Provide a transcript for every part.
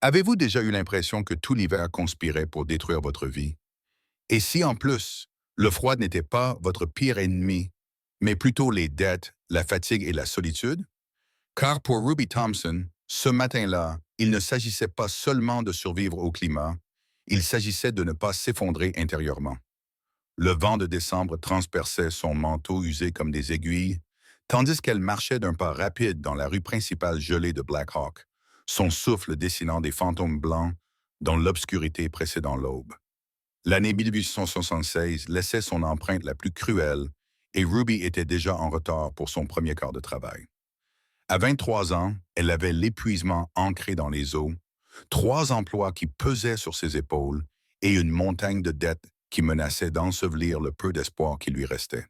Avez-vous déjà eu l'impression que tout l'hiver conspirait pour détruire votre vie? Et si en plus, le froid n'était pas votre pire ennemi, mais plutôt les dettes, la fatigue et la solitude? Car pour Ruby Thompson, ce matin-là, il ne s'agissait pas seulement de survivre au climat, il s'agissait de ne pas s'effondrer intérieurement. Le vent de décembre transperçait son manteau usé comme des aiguilles, tandis qu'elle marchait d'un pas rapide dans la rue principale gelée de Black Hawk, son souffle dessinant des fantômes blancs dans l'obscurité précédant l'aube. L'année 1876 laissait son empreinte la plus cruelle et Ruby était déjà en retard pour son premier quart de travail. À 23 ans, elle avait l'épuisement ancré dans les os, 3 emplois qui pesaient sur ses épaules et une montagne de dettes qui menaçait d'ensevelir le peu d'espoir qui lui restait.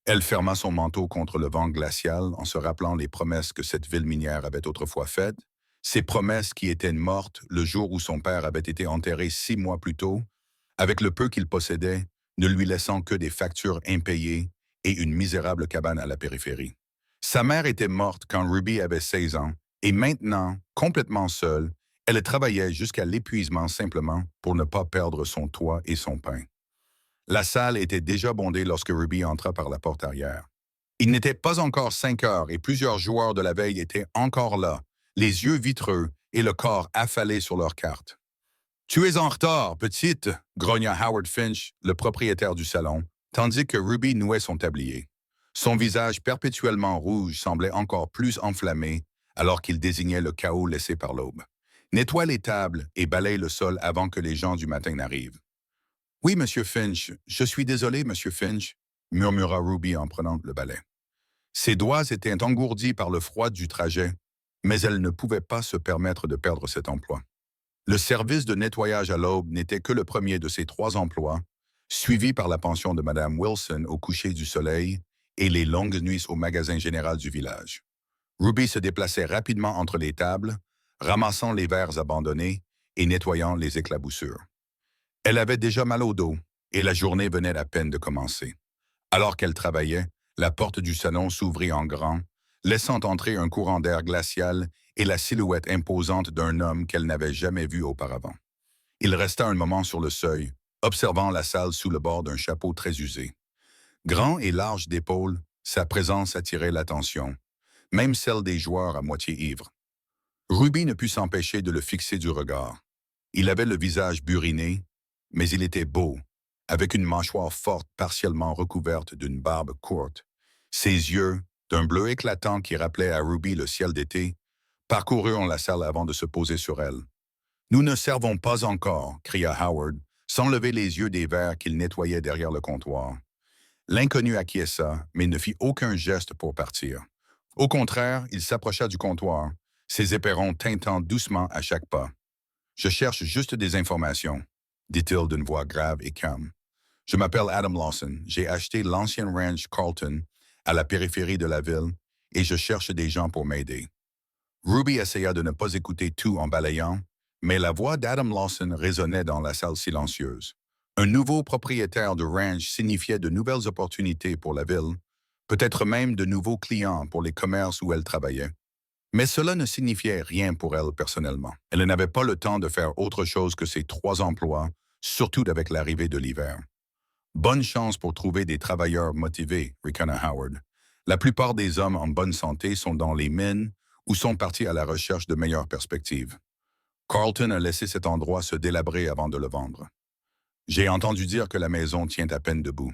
Elle ferma son manteau contre le vent glacial en se rappelant les promesses que cette ville minière avait autrefois faites, ces promesses qui étaient mortes le jour où son père avait été enterré 6 mois plus tôt, avec le peu qu'il possédait, ne lui laissant que des factures impayées et une misérable cabane à la périphérie. Sa mère était morte quand Ruby avait 16 ans, et maintenant, complètement seule, elle travaillait jusqu'à l'épuisement simplement pour ne pas perdre son toit et son pain. La salle était déjà bondée lorsque Ruby entra par la porte arrière. Il n'était pas encore 5 heures et plusieurs joueurs de la veille étaient encore là, les yeux vitreux et le corps affalé sur leurs cartes. Tu es en retard, petite, grogna Howard Finch, le propriétaire du salon, tandis que Ruby nouait son tablier. Son visage perpétuellement rouge semblait encore plus enflammé alors qu'il désignait le chaos laissé par l'aube. Nettoie les tables et balaye le sol avant que les gens du matin n'arrivent. Oui, Monsieur Finch, je suis désolé, Monsieur Finch, murmura Ruby en prenant le balai. Ses doigts étaient engourdis par le froid du trajet, mais elle ne pouvait pas se permettre de perdre cet emploi. Le service de nettoyage à l'aube n'était que le premier de ses 3 emplois, suivi par la pension de Madame Wilson au coucher du soleil et les longues nuits au magasin général du village. Ruby se déplaçait rapidement entre les tables, ramassant les verres abandonnés et nettoyant les éclaboussures. Elle avait déjà mal au dos et la journée venait à peine de commencer. Alors qu'elle travaillait, la porte du salon s'ouvrit en grand, laissant entrer un courant d'air glacial et la silhouette imposante d'un homme qu'elle n'avait jamais vu auparavant. Il resta un moment sur le seuil, observant la salle sous le bord d'un chapeau très usé. Grand et large d'épaules, sa présence attirait l'attention, même celle des joueurs à moitié ivres. Ruby ne put s'empêcher de le fixer du regard. Il avait le visage buriné, mais il était beau, avec une mâchoire forte partiellement recouverte d'une barbe courte. Ses yeux, d'un bleu éclatant qui rappelait à Ruby le ciel d'été, parcoururent la salle avant de se poser sur elle. Nous ne servons pas encore, cria Howard, sans lever les yeux des verres qu'il nettoyait derrière le comptoir. L'inconnu acquiesça, mais ne fit aucun geste pour partir. Au contraire, il s'approcha du comptoir, ses éperons tintant doucement à chaque pas. Je cherche juste des informations, dit-il d'une voix grave et calme. Je m'appelle Adam Lawson, j'ai acheté l'ancienne ranch Carlton à la périphérie de la ville et je cherche des gens pour m'aider. Ruby essaya de ne pas écouter tout en balayant, mais la voix d'Adam Lawson résonnait dans la salle silencieuse. Un nouveau propriétaire de ranch signifiait de nouvelles opportunités pour la ville, peut-être même de nouveaux clients pour les commerces où elle travaillait. Mais cela ne signifiait rien pour elle personnellement. Elle n'avait pas le temps de faire autre chose que ses 3 emplois, surtout avec l'arrivée de l'hiver. Bonne chance pour trouver des travailleurs motivés, ricana Howard. La plupart des hommes en bonne santé sont dans les mines ou sont partis à la recherche de meilleures perspectives. Carlton a laissé cet endroit se délabrer avant de le vendre. J'ai entendu dire que la maison tient à peine debout.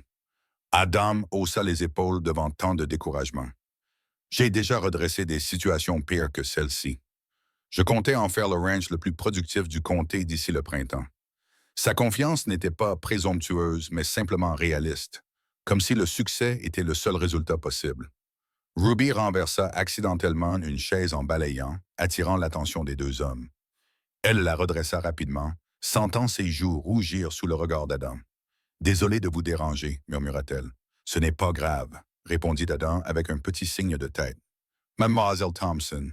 Adam haussa les épaules devant tant de découragement. J'ai déjà redressé des situations pires que celle-ci. Je comptais en faire le ranch le plus productif du comté d'ici le printemps. Sa confiance n'était pas présomptueuse, mais simplement réaliste, comme si le succès était le seul résultat possible. Ruby renversa accidentellement une chaise en balayant, attirant l'attention des 2 hommes. Elle la redressa rapidement, sentant ses joues rougir sous le regard d'Adam. « Désolé de vous déranger, murmura-t-elle. « Ce n'est pas grave, répondit Adam avec un petit signe de tête. Mademoiselle Thompson.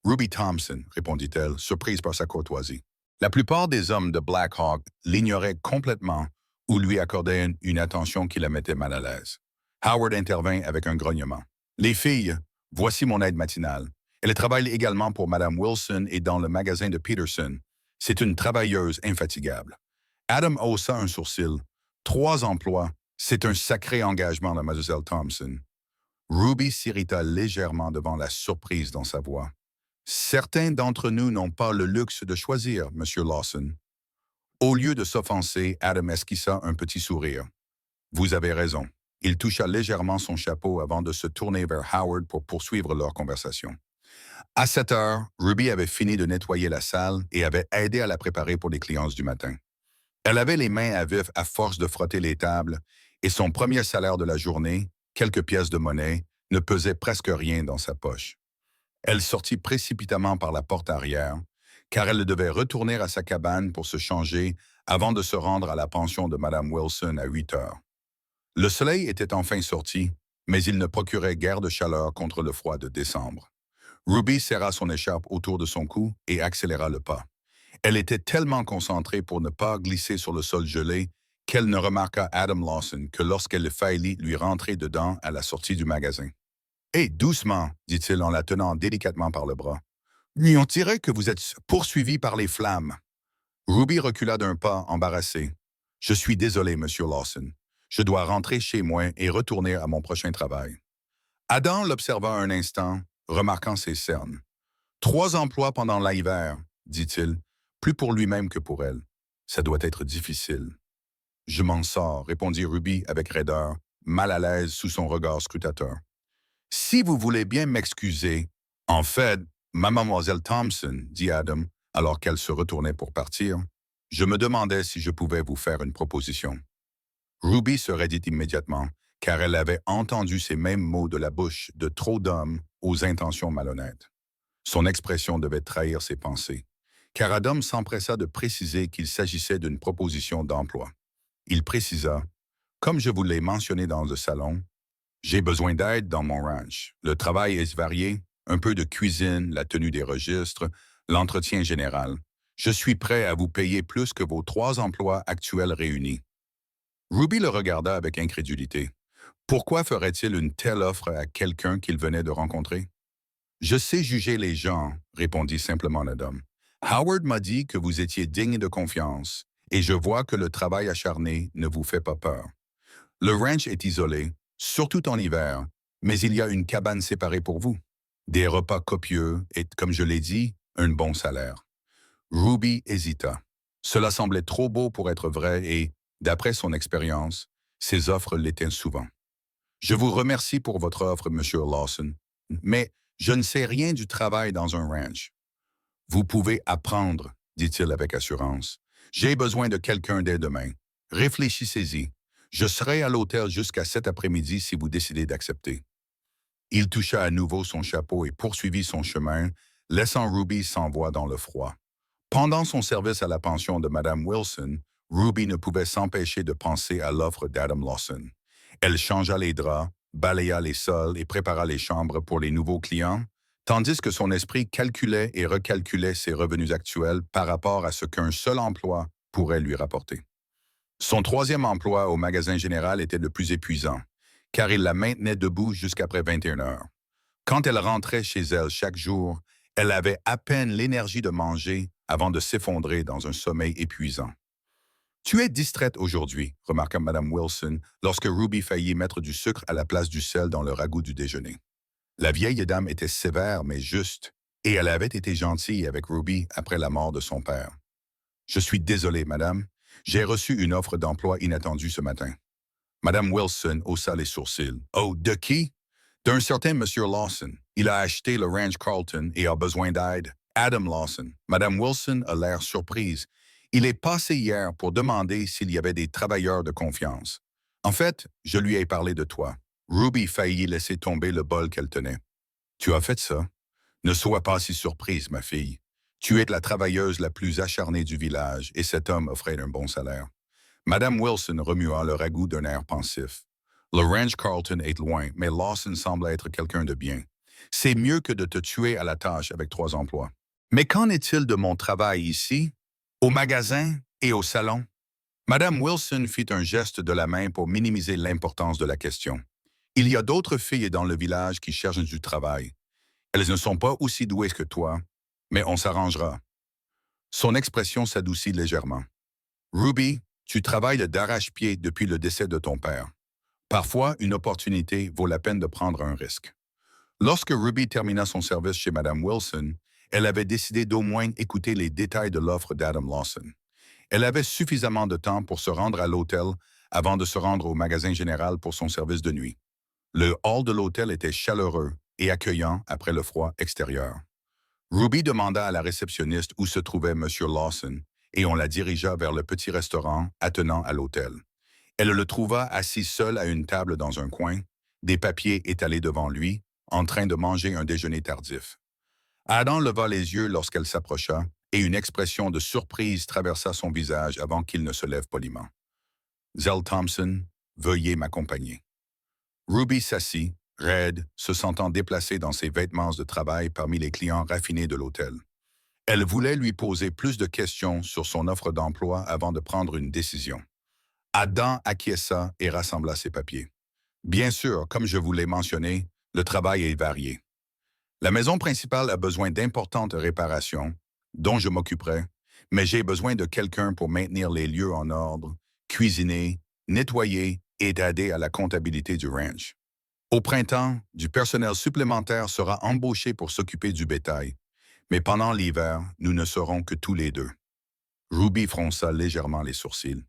Ruby Thompson, répondit-elle, surprise par sa courtoisie. La plupart des hommes de Black Hawk l'ignoraient complètement ou lui accordaient une attention qui la mettait mal à l'aise. Howard intervint avec un grognement. Les filles, voici mon aide matinale. Elle travaille également pour Madame Wilson et dans le magasin de Peterson. C'est une travailleuse infatigable. Adam haussa un sourcil. 3 emplois, c'est un sacré engagement de Mademoiselle Thompson. Ruby s'irrita légèrement devant la surprise dans sa voix. Certains d'entre nous n'ont pas le luxe de choisir, Monsieur Lawson. Au lieu de s'offenser, Adam esquissa un petit sourire. Vous avez raison. Il toucha légèrement son chapeau avant de se tourner vers Howard pour poursuivre leur conversation. À 7 heures, Ruby avait fini de nettoyer la salle et avait aidé à la préparer pour les clients du matin. Elle avait les mains à vif à force de frotter les tables et son premier salaire de la journée, quelques pièces de monnaie, ne pesait presque rien dans sa poche. Elle sortit précipitamment par la porte arrière, car elle devait retourner à sa cabane pour se changer avant de se rendre à la pension de Madame Wilson à 8 heures. Le soleil était enfin sorti, mais il ne procurait guère de chaleur contre le froid de décembre. Ruby serra son écharpe autour de son cou et accéléra le pas. Elle était tellement concentrée pour ne pas glisser sur le sol gelé qu'elle ne remarqua Adam Lawson que lorsqu'elle faillit lui rentrer dedans à la sortie du magasin. « Hé, doucement, dit-il en la tenant délicatement par le bras. On dirait que vous êtes poursuivi par les flammes. Ruby recula d'un pas, embarrassée. Je suis désolé, Monsieur Lawson. Je dois rentrer chez moi et retourner à mon prochain travail. Adam l'observa un instant, remarquant ses cernes. 3 emplois pendant l'hiver, dit-il, plus pour lui-même que pour elle. Ça doit être difficile. Je m'en sors, répondit Ruby avec raideur, mal à l'aise sous son regard scrutateur. Si vous voulez bien m'excuser, en fait, Mademoiselle Thompson, dit Adam, alors qu'elle se retournait pour partir, je me demandais si je pouvais vous faire une proposition. Ruby se raidit immédiatement, car elle avait entendu ces mêmes mots de la bouche de trop d'hommes aux intentions malhonnêtes. Son expression devait trahir ses pensées, car Adam s'empressa de préciser qu'il s'agissait d'une proposition d'emploi. Il précisa, « Comme je vous l'ai mentionné dans le salon, j'ai besoin d'aide dans mon ranch. Le travail est varié, un peu de cuisine, la tenue des registres, l'entretien général. Je suis prêt à vous payer plus que vos 3 emplois actuels réunis. » Ruby le regarda avec incrédulité. Pourquoi ferait-il une telle offre à quelqu'un qu'il venait de rencontrer? « Je sais juger les gens, répondit simplement Adam. Howard m'a dit que vous étiez digne de confiance, et je vois que le travail acharné ne vous fait pas peur. Le ranch est isolé, surtout en hiver, mais il y a une cabane séparée pour vous. Des repas copieux et, comme je l'ai dit, un bon salaire. » Ruby hésita. Cela semblait trop beau pour être vrai et, d'après son expérience, ses offres l'étaient souvent. « Je vous remercie pour votre offre, Monsieur Lawson, mais je ne sais rien du travail dans un ranch. »« Vous pouvez apprendre, dit-il avec assurance. J'ai besoin de quelqu'un dès demain. Réfléchissez-y. Je serai à l'hôtel jusqu'à cet après-midi si vous décidez d'accepter. » Il toucha à nouveau son chapeau et poursuivit son chemin, laissant Ruby sans voix dans le froid. Pendant son service à la pension de Madame Wilson, Ruby ne pouvait s'empêcher de penser à l'offre d'Adam Lawson. Elle changea les draps, balaya les sols et prépara les chambres pour les nouveaux clients, tandis que son esprit calculait et recalculait ses revenus actuels par rapport à ce qu'un seul emploi pourrait lui rapporter. Son 3e emploi au magasin général était le plus épuisant, car il la maintenait debout jusqu'après 21 heures. Quand elle rentrait chez elle chaque jour, elle avait à peine l'énergie de manger avant de s'effondrer dans un sommeil épuisant. « Tu es distraite aujourd'hui, » remarqua Madame Wilson lorsque Ruby faillit mettre du sucre à la place du sel dans le ragoût du déjeuner. La vieille dame était sévère mais juste, et elle avait été gentille avec Ruby après la mort de son père. « Je suis désolée, madame. J'ai reçu une offre d'emploi inattendue ce matin. » Madame Wilson haussa les sourcils. « Oh, de qui? »« D'un certain Monsieur Lawson. Il a acheté le ranch Carlton et a besoin d'aide. Adam Lawson. » Madame Wilson a l'air surprise. « Il est passé hier pour demander s'il y avait des travailleurs de confiance. En fait, je lui ai parlé de toi. » Ruby faillit laisser tomber le bol qu'elle tenait. « Tu as fait ça? Ne sois pas si surprise, ma fille. Tu es la travailleuse la plus acharnée du village et cet homme offrait un bon salaire. » Madame Wilson remua le ragoût d'un air pensif. « Le ranch Carlton est loin, mais Lawson semble être quelqu'un de bien. C'est mieux que de te tuer à la tâche avec 3 emplois. Mais qu'en est-il de mon travail ici, au magasin et au salon? » Madame Wilson fit un geste de la main pour minimiser l'importance de la question. « Il y a d'autres filles dans le village qui cherchent du travail. Elles ne sont pas aussi douées que toi, mais on s'arrangera. Son expression s'adoucit légèrement. Ruby, tu travailles d'arrache-pied depuis le décès de ton père. Parfois, une opportunité vaut la peine de prendre un risque. Lorsque Ruby termina son service chez Madame Wilson, elle avait décidé d'au moins écouter les détails de l'offre d'Adam Lawson. Elle avait suffisamment de temps pour se rendre à l'hôtel avant de se rendre au magasin général pour son service de nuit. Le hall de l'hôtel était chaleureux et accueillant après le froid extérieur. Ruby demanda à la réceptionniste où se trouvait M. Lawson et on la dirigea vers le petit restaurant attenant à l'hôtel. Elle le trouva assis seul à une table dans un coin, des papiers étalés devant lui, en train de manger un déjeuner tardif. Adam leva les yeux lorsqu'elle s'approcha et une expression de surprise traversa son visage avant qu'il ne se lève poliment. « Zell Thompson, veuillez m'accompagner. » Ruby s'assit, raide, se sentant déplacée dans ses vêtements de travail parmi les clients raffinés de l'hôtel. Elle voulait lui poser plus de questions sur son offre d'emploi avant de prendre une décision. Adam acquiesça et rassembla ses papiers. Bien sûr, comme je vous l'ai mentionné, le travail est varié. La maison principale a besoin d'importantes réparations, dont je m'occuperai, mais j'ai besoin de quelqu'un pour maintenir les lieux en ordre, cuisiner, nettoyer et aider à la comptabilité du ranch. Au printemps, du personnel supplémentaire sera embauché pour s'occuper du bétail, mais pendant l'hiver, nous ne serons que tous les deux. Ruby fronça légèrement les sourcils.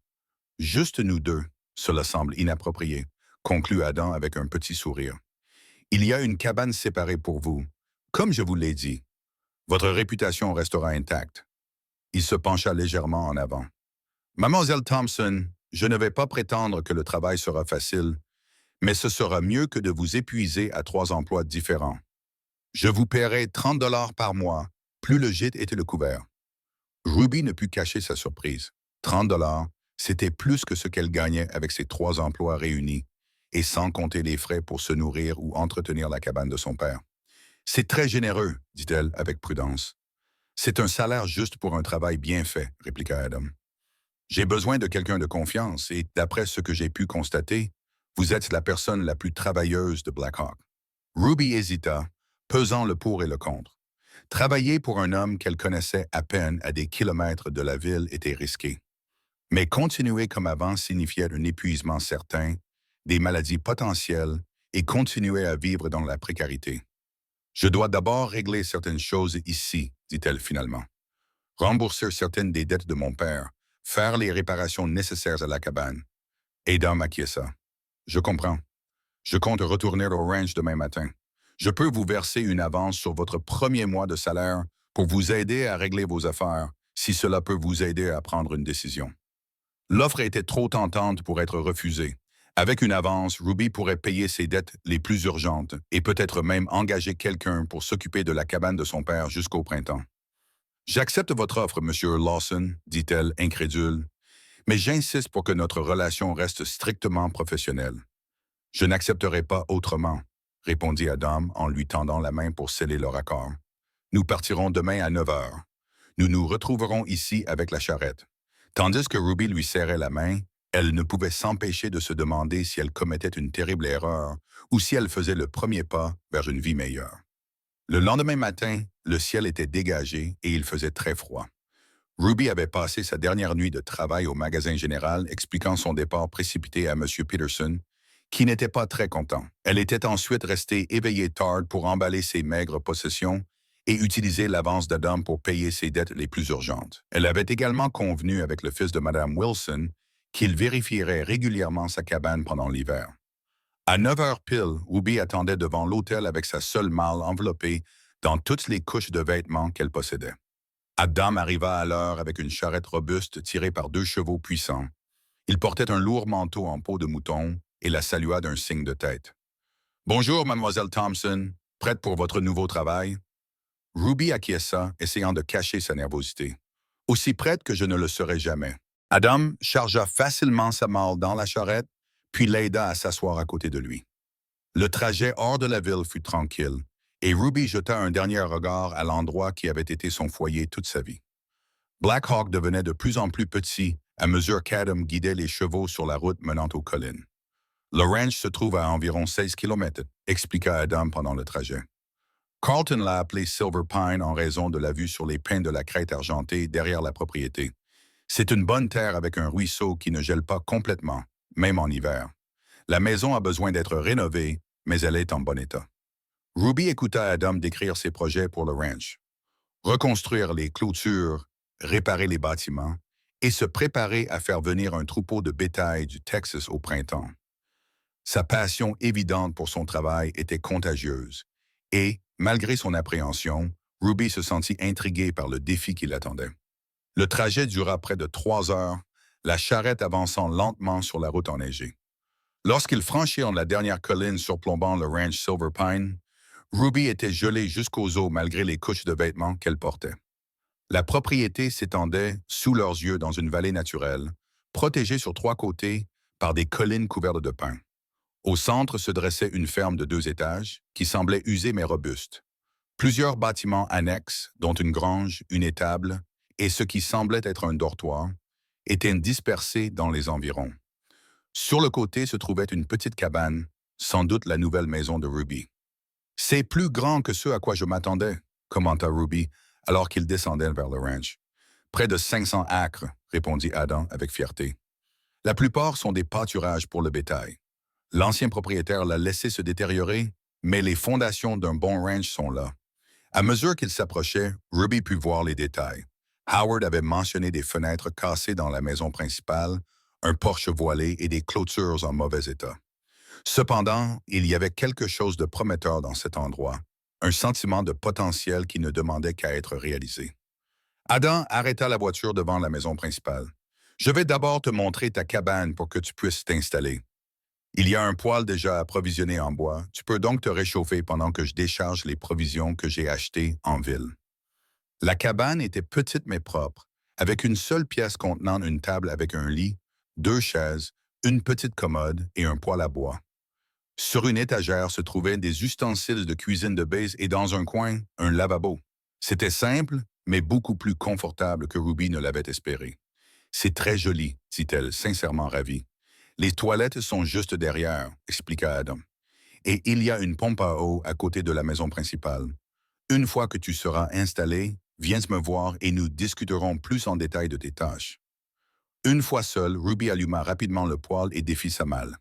Juste nous deux, cela semble inapproprié, conclut Adam avec un petit sourire. Il y a une cabane séparée pour vous. Comme je vous l'ai dit, votre réputation restera intacte. Il se pencha légèrement en avant. Mademoiselle Thompson, je ne vais pas prétendre que le travail sera facile, mais ce sera mieux que de vous épuiser à 3 emplois différents. Je vous paierai 30 $ par mois, plus le gîte était le couvert. Ruby ne put cacher sa surprise. 30 $, c'était plus que ce qu'elle gagnait avec ses 3 emplois réunis, et sans compter les frais pour se nourrir ou entretenir la cabane de son père. C'est très généreux, dit-elle avec prudence. C'est un salaire juste pour un travail bien fait, répliqua Adam. J'ai besoin de quelqu'un de confiance et, d'après ce que j'ai pu constater, vous êtes la personne la plus travailleuse de Black Hawk. Ruby hésita, pesant le pour et le contre. Travailler pour un homme qu'elle connaissait à peine à des kilomètres de la ville était risqué. Mais continuer comme avant signifiait un épuisement certain, des maladies potentielles et continuer à vivre dans la précarité. Je dois d'abord régler certaines choses ici, dit-elle finalement. Rembourser certaines des dettes de mon père, faire les réparations nécessaires à la cabane. Adam acquiesça. Je comprends. Je compte retourner au ranch demain matin. Je peux vous verser une avance sur votre premier mois de salaire pour vous aider à régler vos affaires, si cela peut vous aider à prendre une décision. L'offre était trop tentante pour être refusée. Avec une avance, Ruby pourrait payer ses dettes les plus urgentes et peut-être même engager quelqu'un pour s'occuper de la cabane de son père jusqu'au printemps. « J'accepte votre offre, Monsieur Lawson, dit-elle, incrédule, mais j'insiste pour que notre relation reste strictement professionnelle. Je n'accepterai pas autrement, répondit Adam en lui tendant la main pour sceller leur accord. Nous partirons demain à 9 heures. Nous nous retrouverons ici avec la charrette. Tandis que Ruby lui serrait la main, elle ne pouvait s'empêcher de se demander si elle commettait une terrible erreur ou si elle faisait le premier pas vers une vie meilleure. Le lendemain matin, le ciel était dégagé et il faisait très froid. Ruby avait passé sa dernière nuit de travail au magasin général expliquant son départ précipité à M. Peterson, qui n'était pas très content. Elle était ensuite restée éveillée tard pour emballer ses maigres possessions et utiliser l'avance d'Adam pour payer ses dettes les plus urgentes. Elle avait également convenu avec le fils de Mme Wilson qu'il vérifierait régulièrement sa cabane pendant l'hiver. À 9 heures pile, Ruby attendait devant l'hôtel avec sa seule malle enveloppée dans toutes les couches de vêtements qu'elle possédait. Adam arriva à l'heure avec une charrette robuste tirée par 2 chevaux puissants. Il portait un lourd manteau en peau de mouton et la salua d'un signe de tête. « Bonjour, mademoiselle Thompson. Prête pour votre nouveau travail? » Ruby acquiesça, essayant de cacher sa nervosité. « Aussi prête que je ne le serai jamais. » Adam chargea facilement sa malle dans la charrette, puis l'aida à s'asseoir à côté de lui. Le trajet hors de la ville fut tranquille, et Ruby jeta un dernier regard à l'endroit qui avait été son foyer toute sa vie. Black Hawk devenait de plus en plus petit à mesure qu'Adam guidait les chevaux sur la route menant aux collines. Le ranch se trouve à environ 16 kilomètres, expliqua Adam pendant le trajet. Carlton l'a appelé Silver Pine en raison de la vue sur les pins de la crête argentée derrière la propriété. C'est une bonne terre avec un ruisseau qui ne gèle pas complètement, même en hiver. La maison a besoin d'être rénovée, mais elle est en bon état. Ruby écouta Adam décrire ses projets pour le ranch. Reconstruire les clôtures, réparer les bâtiments et se préparer à faire venir un troupeau de bétail du Texas au printemps. Sa passion évidente pour son travail était contagieuse et, malgré son appréhension, Ruby se sentit intriguée par le défi qui l'attendait. Le trajet dura près de 3 heures, la charrette avançant lentement sur la route enneigée. Lorsqu'ils franchirent la dernière colline surplombant le ranch Silver Pine, Ruby était gelée jusqu'aux os malgré les couches de vêtements qu'elle portait. La propriété s'étendait sous leurs yeux dans une vallée naturelle, protégée sur 3 côtés par des collines couvertes de pins. Au centre se dressait une ferme de 2 étages, qui semblait usée mais robuste. Plusieurs bâtiments annexes, dont une grange, une étable et ce qui semblait être un dortoir, étaient dispersés dans les environs. Sur le côté se trouvait une petite cabane, sans doute la nouvelle maison de Ruby. « C'est plus grand que ce à quoi je m'attendais », commenta Ruby, alors qu'ils descendaient vers le ranch. « Près de 500 acres », répondit Adam avec fierté. « La plupart sont des pâturages pour le bétail. L'ancien propriétaire l'a laissé se détériorer, mais les fondations d'un bon ranch sont là. » À mesure qu'ils s'approchaient, Ruby put voir les détails. Howard avait mentionné des fenêtres cassées dans la maison principale, un porche voilé et des clôtures en mauvais état. Cependant, il y avait quelque chose de prometteur dans cet endroit, un sentiment de potentiel qui ne demandait qu'à être réalisé. Adam arrêta la voiture devant la maison principale. « Je vais d'abord te montrer ta cabane pour que tu puisses t'installer. Il y a un poêle déjà approvisionné en bois, tu peux donc te réchauffer pendant que je décharge les provisions que j'ai achetées en ville. » La cabane était petite mais propre, avec une seule pièce contenant une table avec un lit, 2 chaises, une petite commode et un poêle à bois. Sur une étagère se trouvaient des ustensiles de cuisine de base et dans un coin, un lavabo. C'était simple, mais beaucoup plus confortable que Ruby ne l'avait espéré. « C'est très joli, » dit-elle, sincèrement ravie. « Les toilettes sont juste derrière, » expliqua Adam. « Et il y a une pompe à eau à côté de la maison principale. Une fois que tu seras installé, viens me voir et nous discuterons plus en détail de tes tâches. » Une fois seule, Ruby alluma rapidement le poêle et défit sa malle.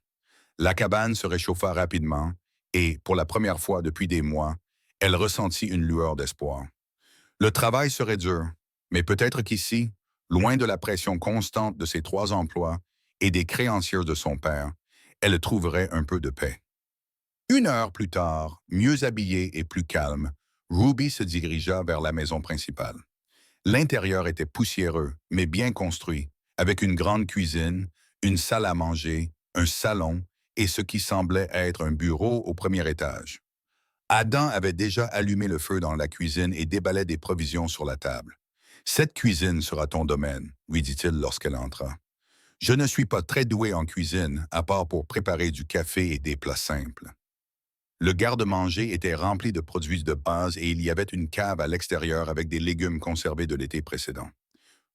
La cabane se réchauffa rapidement et, pour la première fois depuis des mois, elle ressentit une lueur d'espoir. Le travail serait dur, mais peut-être qu'ici, loin de la pression constante de ses 3 emplois et des créanciers de son père, elle trouverait un peu de paix. 1 heure plus tard, mieux habillée et plus calme, Ruby se dirigea vers la maison principale. L'intérieur était poussiéreux, mais bien construit, avec une grande cuisine, une salle à manger, un salon et ce qui semblait être un bureau au premier étage. Adam avait déjà allumé le feu dans la cuisine et déballait des provisions sur la table. « Cette cuisine sera ton domaine, » lui dit-il lorsqu'elle entra. « Je ne suis pas très doué en cuisine, à part pour préparer du café et des plats simples. » Le garde-manger était rempli de produits de base et il y avait une cave à l'extérieur avec des légumes conservés de l'été précédent.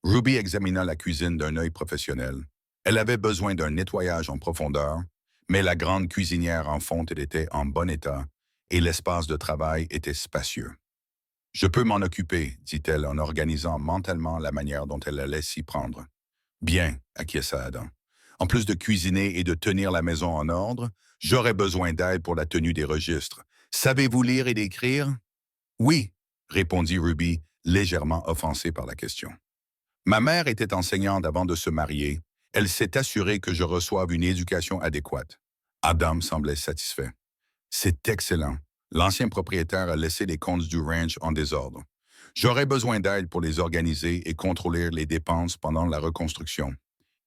Ruby examina la cuisine d'un œil professionnel. Elle avait besoin d'un nettoyage en profondeur, mais la grande cuisinière en fonte était en bon état et l'espace de travail était spacieux. « Je peux m'en occuper, » dit-elle en organisant mentalement la manière dont elle allait s'y prendre. « Bien, » acquiesça Adam. « En plus de cuisiner et de tenir la maison en ordre, j'aurais besoin d'aide pour la tenue des registres. Savez-vous lire et écrire? »« Oui, » répondit Ruby, légèrement offensée par la question. « Ma mère était enseignante avant de se marier. Elle s'est assurée que je reçoive une éducation adéquate. » Adam semblait satisfait. « C'est excellent. L'ancien propriétaire a laissé les comptes du ranch en désordre. J'aurais besoin d'aide pour les organiser et contrôler les dépenses pendant la reconstruction. »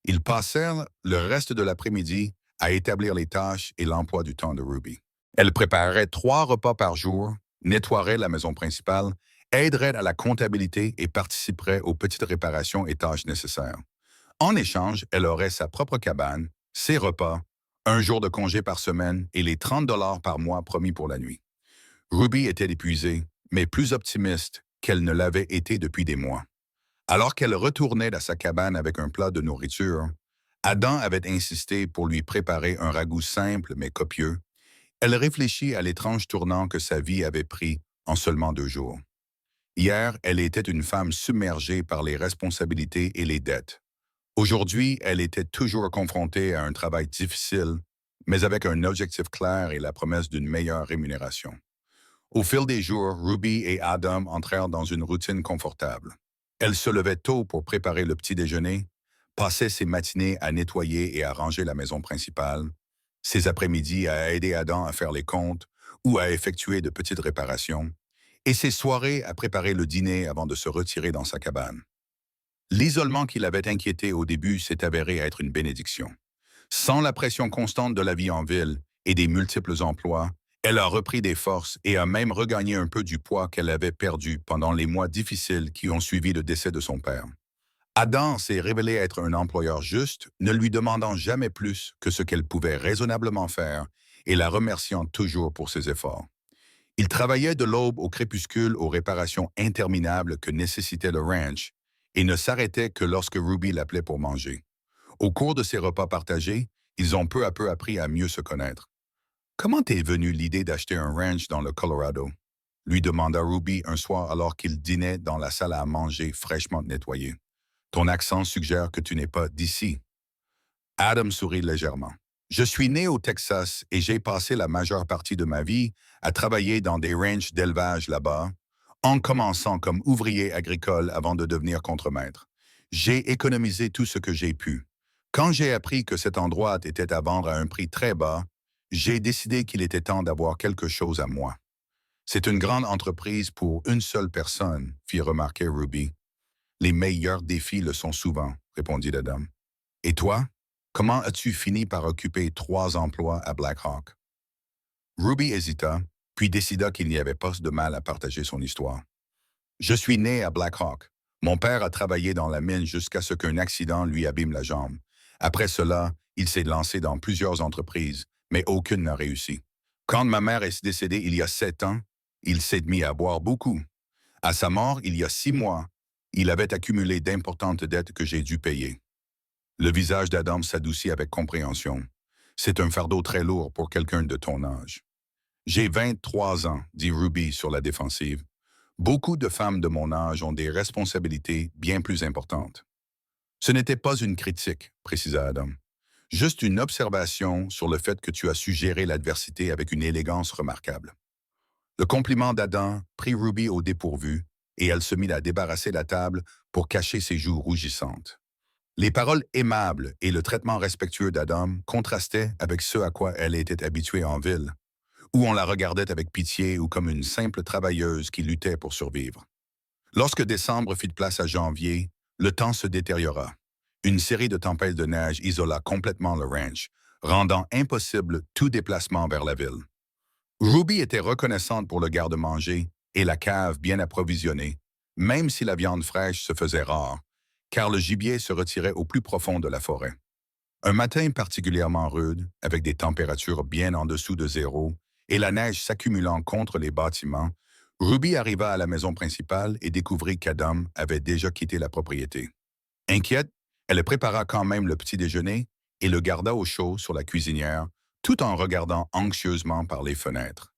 Ils passèrent le reste de l'après-midi à établir les tâches et l'emploi du temps de Ruby. Elle préparerait 3 repas par jour, nettoierait la maison principale, aiderait à la comptabilité et participerait aux petites réparations et tâches nécessaires. En échange, elle aurait sa propre cabane, ses repas, 1 jour de congé par semaine et les 30 $ par mois promis pour la nuit. Ruby était épuisée, mais plus optimiste qu'elle ne l'avait été depuis des mois. Alors qu'elle retournait à sa cabane avec un plat de nourriture, Adam avait insisté pour lui préparer un ragoût simple mais copieux. Elle réfléchit à l'étrange tournant que sa vie avait pris en seulement 2 jours. Hier, elle était une femme submergée par les responsabilités et les dettes. Aujourd'hui, elle était toujours confrontée à un travail difficile, mais avec un objectif clair et la promesse d'une meilleure rémunération. Au fil des jours, Ruby et Adam entrèrent dans une routine confortable. Elle se levait tôt pour préparer le petit déjeuner, passait ses matinées à nettoyer et à ranger la maison principale, ses après-midi à aider Adam à faire les comptes ou à effectuer de petites réparations, et ses soirées à préparer le dîner avant de se retirer dans sa cabane. L'isolement qui l'avait inquiété au début s'est avéré être une bénédiction. Sans la pression constante de la vie en ville et des multiples emplois, elle a repris des forces et a même regagné un peu du poids qu'elle avait perdu pendant les mois difficiles qui ont suivi le décès de son père. Adam s'est révélé être un employeur juste, ne lui demandant jamais plus que ce qu'elle pouvait raisonnablement faire et la remerciant toujours pour ses efforts. Il travaillait de l'aube au crépuscule aux réparations interminables que nécessitait le ranch et ne s'arrêtait que lorsque Ruby l'appelait pour manger. Au cours de ces repas partagés, ils ont peu à peu appris à mieux se connaître. Comment t'est venue l'idée d'acheter un ranch dans le Colorado? Lui demanda Ruby un soir alors qu'il dînait dans la salle à manger fraîchement nettoyée. Ton accent suggère que tu n'es pas d'ici. Adam sourit légèrement. Je suis né au Texas et j'ai passé la majeure partie de ma vie à travailler dans des ranchs d'élevage là-bas, en commençant comme ouvrier agricole avant de devenir contremaître. J'ai économisé tout ce que j'ai pu. Quand j'ai appris que cet endroit était à vendre à un prix très bas, j'ai décidé qu'il était temps d'avoir quelque chose à moi. C'est une grande entreprise pour une seule personne, fit remarquer Ruby. Les meilleurs défis le sont souvent, répondit Adam. Et toi, comment as-tu fini par occuper 3 emplois à Black Hawk? Ruby hésita, puis décida qu'il n'y avait pas de mal à partager son histoire. Je suis né à Black Hawk. Mon père a travaillé dans la mine jusqu'à ce qu'un accident lui abîme la jambe. Après cela, il s'est lancé dans plusieurs entreprises, mais aucune n'a réussi. Quand ma mère est décédée il y a 7 ans, il s'est mis à boire beaucoup. À sa mort, il y a 6 mois, il avait accumulé d'importantes dettes que j'ai dû payer. Le visage d'Adam s'adoucit avec compréhension. C'est un fardeau très lourd pour quelqu'un de ton âge. J'ai 23 ans, dit Ruby sur la défensive. Beaucoup de femmes de mon âge ont des responsabilités bien plus importantes. Ce n'était pas une critique, précisa Adam. Juste une observation sur le fait que tu as su gérer l'adversité avec une élégance remarquable. Le compliment d'Adam prit Ruby au dépourvu et elle se mit à débarrasser la table pour cacher ses joues rougissantes. Les paroles aimables et le traitement respectueux d'Adam contrastaient avec ce à quoi elle était habituée en ville, où on la regardait avec pitié ou comme une simple travailleuse qui luttait pour survivre. Lorsque décembre fit place à janvier, le temps se détériora. Une série de tempêtes de neige isola complètement le ranch, rendant impossible tout déplacement vers la ville. Ruby était reconnaissante pour le garde-manger et la cave bien approvisionnée, même si la viande fraîche se faisait rare, car le gibier se retirait au plus profond de la forêt. Un matin particulièrement rude, avec des températures bien en dessous de zéro et la neige s'accumulant contre les bâtiments, Ruby arriva à la maison principale et découvrit qu'Adam avait déjà quitté la propriété. Inquiète, elle prépara quand même le petit déjeuner et le garda au chaud sur la cuisinière, tout en regardant anxieusement par les fenêtres.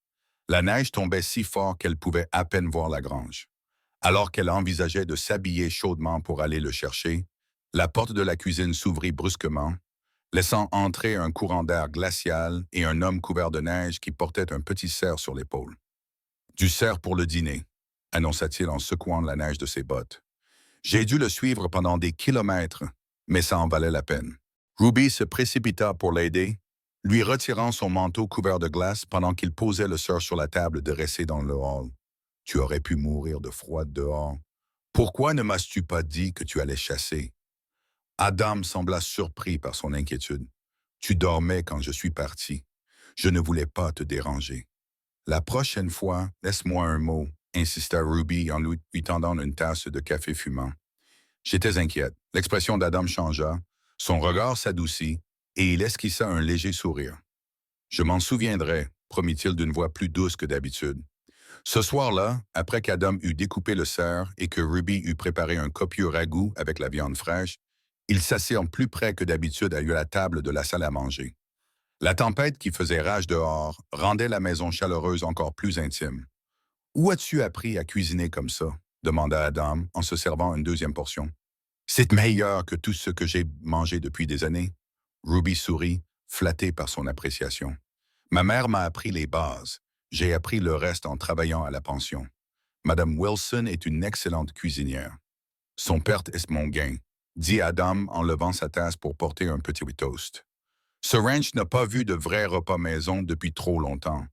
La neige tombait si fort qu'elle pouvait à peine voir la grange. Alors qu'elle envisageait de s'habiller chaudement pour aller le chercher, la porte de la cuisine s'ouvrit brusquement, laissant entrer un courant d'air glacial et un homme couvert de neige qui portait un petit cerf sur l'épaule. Du cerf pour le dîner, annonça-t-il en secouant la neige de ses bottes. J'ai dû le suivre pendant des kilomètres, mais ça en valait la peine. Ruby se précipita pour l'aider, lui retirant son manteau couvert de glace pendant qu'il posait le cerf sur la table dressée dans le hall. Tu aurais pu mourir de froid dehors. Pourquoi ne m'as-tu pas dit que tu allais chasser? Adam sembla surpris par son inquiétude. Tu dormais quand je suis parti. Je ne voulais pas te déranger. La prochaine fois, laisse-moi un mot, insista Ruby en lui tendant une tasse de café fumant. J'étais inquiète. L'expression d'Adam changea, son regard s'adoucit et il esquissa un léger sourire. Je m'en souviendrai, promit-il d'une voix plus douce que d'habitude. Ce soir-là, après qu'Adam eut découpé le cerf et que Ruby eut préparé un copieux ragoût avec la viande fraîche, ils s'assirent plus près que d'habitude à la table de la salle à manger. La tempête qui faisait rage dehors rendait la maison chaleureuse encore plus intime. Où as-tu appris à cuisiner comme ça? Demanda Adam en se servant une deuxième portion. C'est meilleur que tout ce que j'ai mangé depuis des années. Ruby sourit, flattée par son appréciation. Ma mère m'a appris les bases. J'ai appris le reste en travaillant à la pension. Madame Wilson est une excellente cuisinière. Son père est mon gain, dit Adam en levant sa tasse pour porter un petit toast. Ce ranch n'a pas vu de vrai repas maison depuis trop longtemps.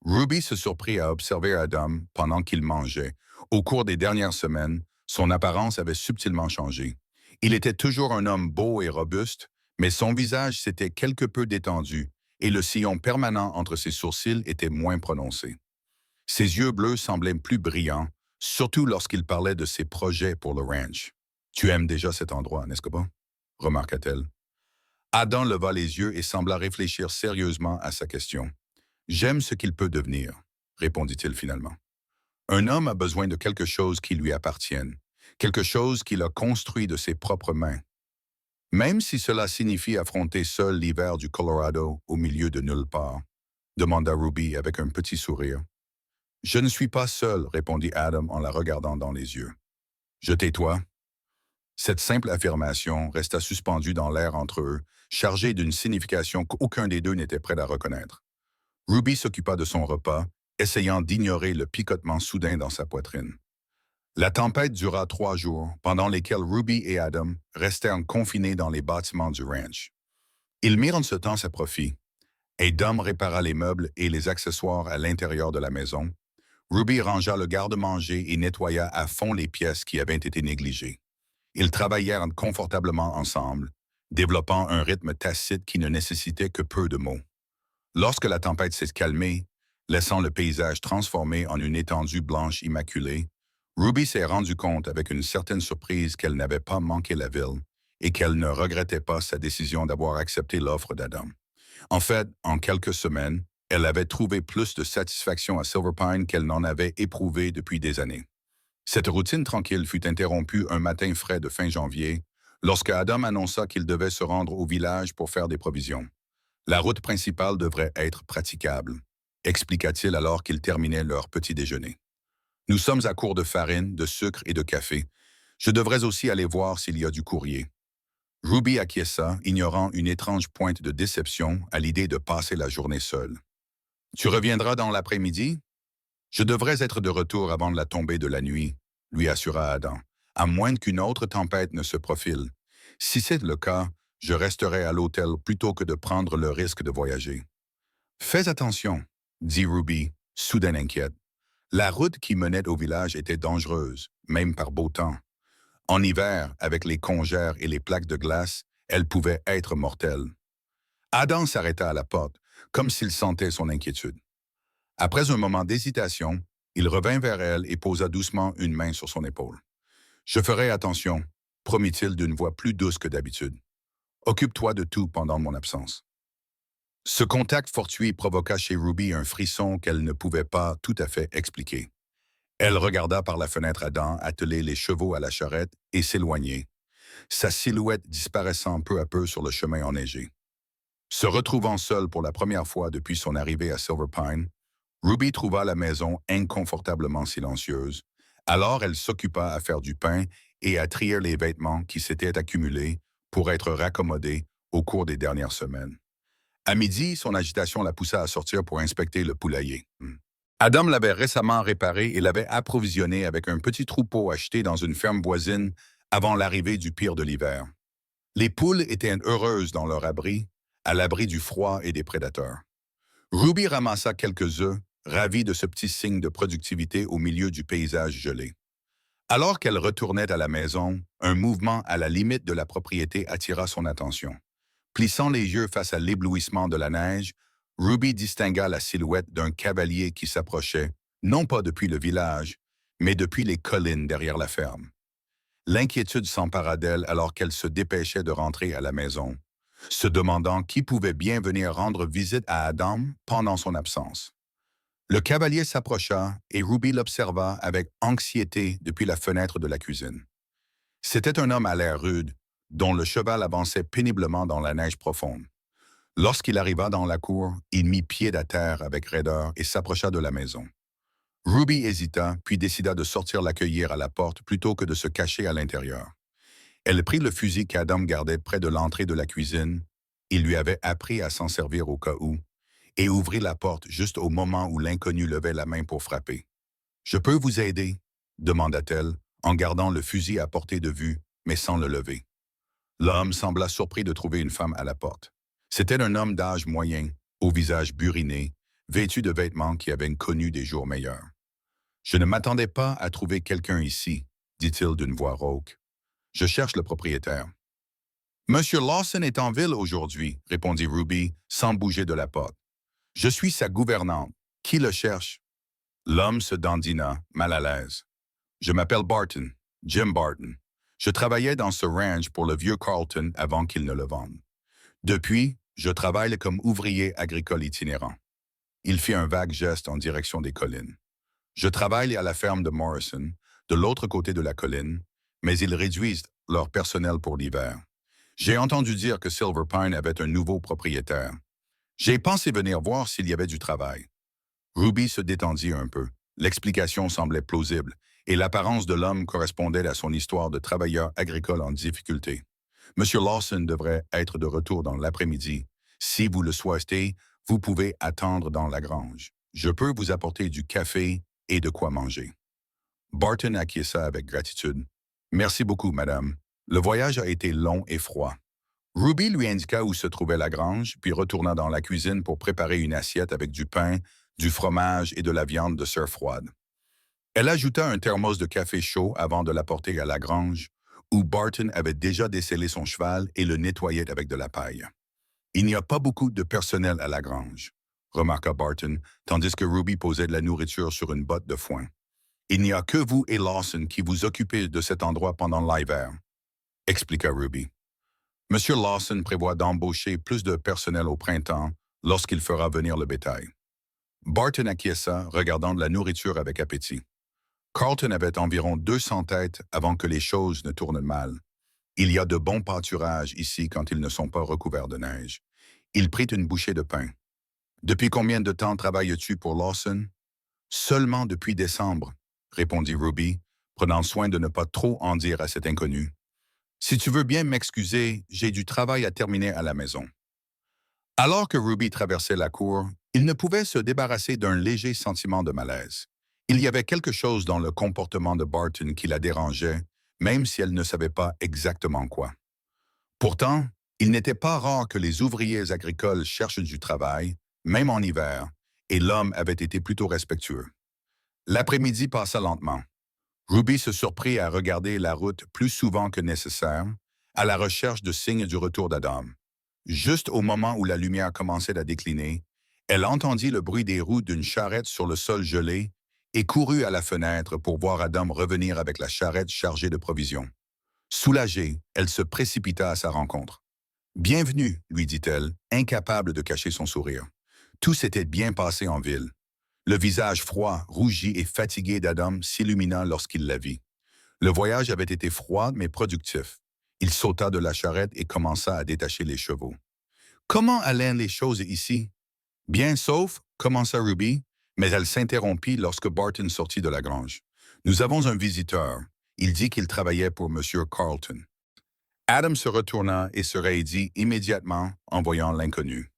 Ruby se surprit à observer Adam pendant qu'il mangeait. Au cours des dernières semaines, son apparence avait subtilement changé. Il était toujours un homme beau et robuste, mais son visage s'était quelque peu détendu et le sillon permanent entre ses sourcils était moins prononcé. Ses yeux bleus semblaient plus brillants, surtout lorsqu'il parlait de ses projets pour le ranch. Tu aimes déjà cet endroit, n'est-ce pas? Remarqua-t-elle. Adam leva les yeux et sembla réfléchir sérieusement à sa question. J'aime ce qu'il peut devenir, répondit-il finalement. Un homme a besoin de quelque chose qui lui appartienne, quelque chose qu'il a construit de ses propres mains. Même si cela signifie affronter seul l'hiver du Colorado au milieu de nulle part, demanda Ruby avec un petit sourire. Je ne suis pas seul, répondit Adam en la regardant dans les yeux. Je tais-toi. Cette simple affirmation resta suspendue dans l'air entre eux, chargée d'une signification qu'aucun des deux n'était prêt à reconnaître. Ruby s'occupa de son repas, essayant d'ignorer le picotement soudain dans sa poitrine. La tempête dura 3 jours, pendant lesquels Ruby et Adam restèrent confinés dans les bâtiments du ranch. Ils mirent ce temps à profit. Adam répara les meubles et les accessoires à l'intérieur de la maison. Ruby rangea le garde-manger et nettoya à fond les pièces qui avaient été négligées. Ils travaillèrent confortablement ensemble, développant un rythme tacite qui ne nécessitait que peu de mots. Lorsque la tempête s'est calmée, laissant le paysage transformé en une étendue blanche immaculée, Ruby s'est rendu compte avec une certaine surprise qu'elle n'avait pas manqué la ville et qu'elle ne regrettait pas sa décision d'avoir accepté l'offre d'Adam. En fait, en quelques semaines, elle avait trouvé plus de satisfaction à Silver Pine qu'elle n'en avait éprouvé depuis des années. Cette routine tranquille fut interrompue un matin frais de fin janvier, lorsque Adam annonça qu'il devait se rendre au village pour faire des provisions. La route principale devrait être praticable, expliqua-t-il alors qu'ils terminaient leur petit déjeuner. Nous sommes à court de farine, de sucre et de café. Je devrais aussi aller voir s'il y a du courrier. Ruby acquiesça, ignorant une étrange pointe de déception à l'idée de passer la journée seule. Tu reviendras dans l'après-midi? Je devrais être de retour avant la tombée de la nuit, lui assura Adam, à moins qu'une autre tempête ne se profile. Si c'est le cas, je resterai à l'hôtel plutôt que de prendre le risque de voyager. Fais attention, dit Ruby, soudain inquiète. La route qui menait au village était dangereuse, même par beau temps. En hiver, avec les congères et les plaques de glace, elle pouvait être mortelle. Adam s'arrêta à la porte, comme s'il sentait son inquiétude. Après un moment d'hésitation, il revint vers elle et posa doucement une main sur son épaule. Je ferai attention, promit-il d'une voix plus douce que d'habitude. Occupe-toi de tout pendant mon absence. Ce contact fortuit provoqua chez Ruby un frisson qu'elle ne pouvait pas tout à fait expliquer. Elle regarda par la fenêtre Adam atteler les chevaux à la charrette et s'éloigner, sa silhouette disparaissant peu à peu sur le chemin enneigé. Se retrouvant seule pour la première fois depuis son arrivée à Silver Pine, Ruby trouva la maison inconfortablement silencieuse. Alors elle s'occupa à faire du pain et à trier les vêtements qui s'étaient accumulés pour être raccommodés au cours des dernières semaines. À midi, son agitation la poussa à sortir pour inspecter le poulailler. Adam l'avait récemment réparé et l'avait approvisionné avec un petit troupeau acheté dans une ferme voisine avant l'arrivée du pire de l'hiver. Les poules étaient heureuses dans leur abri, à l'abri du froid et des prédateurs. Ruby ramassa quelques œufs, ravie de ce petit signe de productivité au milieu du paysage gelé. Alors qu'elle retournait à la maison, un mouvement à la limite de la propriété attira son attention. Plissant les yeux face à l'éblouissement de la neige, Ruby distingua la silhouette d'un cavalier qui s'approchait, non pas depuis le village, mais depuis les collines derrière la ferme. L'inquiétude s'empara d'elle alors qu'elle se dépêchait de rentrer à la maison, se demandant qui pouvait bien venir rendre visite à Adam pendant son absence. Le cavalier s'approcha et Ruby l'observa avec anxiété depuis la fenêtre de la cuisine. C'était un homme à l'air rude, dont le cheval avançait péniblement dans la neige profonde. Lorsqu'il arriva dans la cour, il mit pied à terre avec raideur et s'approcha de la maison. Ruby hésita, puis décida de sortir l'accueillir à la porte plutôt que de se cacher à l'intérieur. Elle prit le fusil qu'Adam gardait près de l'entrée de la cuisine. Il lui avait appris à s'en servir au cas où, et ouvrit la porte juste au moment où l'inconnu levait la main pour frapper. « Je peux vous aider ?» demanda-t-elle, en gardant le fusil à portée de vue, mais sans le lever. L'homme sembla surpris de trouver une femme à la porte. C'était un homme d'âge moyen, au visage buriné, vêtu de vêtements qui avaient connu des jours meilleurs. « Je ne m'attendais pas à trouver quelqu'un ici, » dit-il d'une voix rauque. « Je cherche le propriétaire. »« Monsieur Lawson est en ville aujourd'hui, » répondit Ruby, sans bouger de la porte. « Je suis sa gouvernante. Qui le cherche? » L'homme se dandina, mal à l'aise. « Je m'appelle Barton, Jim Barton. Je travaillais dans ce ranch pour le vieux Carlton avant qu'il ne le vende. Depuis, je travaille comme ouvrier agricole itinérant. » Il fit un vague geste en direction des collines. « Je travaille à la ferme de Morrison, de l'autre côté de la colline, mais ils réduisent leur personnel pour l'hiver. J'ai entendu dire que Silver Pine avait un nouveau propriétaire. J'ai pensé venir voir s'il y avait du travail. » Ruby se détendit un peu. L'explication semblait plausible, et l'apparence de l'homme correspondait à son histoire de travailleur agricole en difficulté. « Monsieur Lawson devrait être de retour dans l'après-midi. Si vous le souhaitez, vous pouvez attendre dans la grange. Je peux vous apporter du café et de quoi manger. » Barton acquiesça avec gratitude. « Merci beaucoup, madame. Le voyage a été long et froid. » Ruby lui indiqua où se trouvait la grange, puis retourna dans la cuisine pour préparer une assiette avec du pain, du fromage et de la viande de serre froide. Elle ajouta un thermos de café chaud avant de l'apporter à la grange, où Barton avait déjà descellé son cheval et le nettoyait avec de la paille. « Il n'y a pas beaucoup de personnel à la grange, » remarqua Barton, tandis que Ruby posait de la nourriture sur une botte de foin. « Il n'y a que vous et Lawson qui vous occupez de cet endroit pendant l'hiver, » expliqua Ruby. « Monsieur Lawson prévoit d'embaucher plus de personnel au printemps lorsqu'il fera venir le bétail. » Barton acquiesça, regardant de la nourriture avec appétit. Carlton avait environ 200 têtes avant que les choses ne tournent mal. Il y a de bons pâturages ici quand ils ne sont pas recouverts de neige. Il prit une bouchée de pain. « Depuis combien de temps travailles-tu pour Lawson? »« Seulement depuis décembre, » répondit Ruby, prenant soin de ne pas trop en dire à cet inconnu. « Si tu veux bien m'excuser, j'ai du travail à terminer à la maison. » Alors que Ruby traversait la cour, il ne pouvait se débarrasser d'un léger sentiment de malaise. Il y avait quelque chose dans le comportement de Barton qui la dérangeait, même si elle ne savait pas exactement quoi. Pourtant, il n'était pas rare que les ouvriers agricoles cherchent du travail, même en hiver, et l'homme avait été plutôt respectueux. L'après-midi passa lentement. Ruby se surprit à regarder la route plus souvent que nécessaire, à la recherche de signes du retour d'Adam. Juste au moment où la lumière commençait à décliner, elle entendit le bruit des roues d'une charrette sur le sol gelé et courut à la fenêtre pour voir Adam revenir avec la charrette chargée de provisions. Soulagée, elle se précipita à sa rencontre. « Bienvenue, » lui dit-elle, incapable de cacher son sourire. Tout s'était bien passé en ville. Le visage froid, rougi et fatigué d'Adam s'illumina lorsqu'il la vit. Le voyage avait été froid mais productif. Il sauta de la charrette et commença à détacher les chevaux. « Comment allaient les choses ici? »« Bien sauf, » commença Ruby, mais elle s'interrompit lorsque Barton sortit de la grange. « Nous avons un visiteur. Il dit qu'il travaillait pour Monsieur Carlton. » Adam se retourna et se raidit immédiatement en voyant l'inconnu.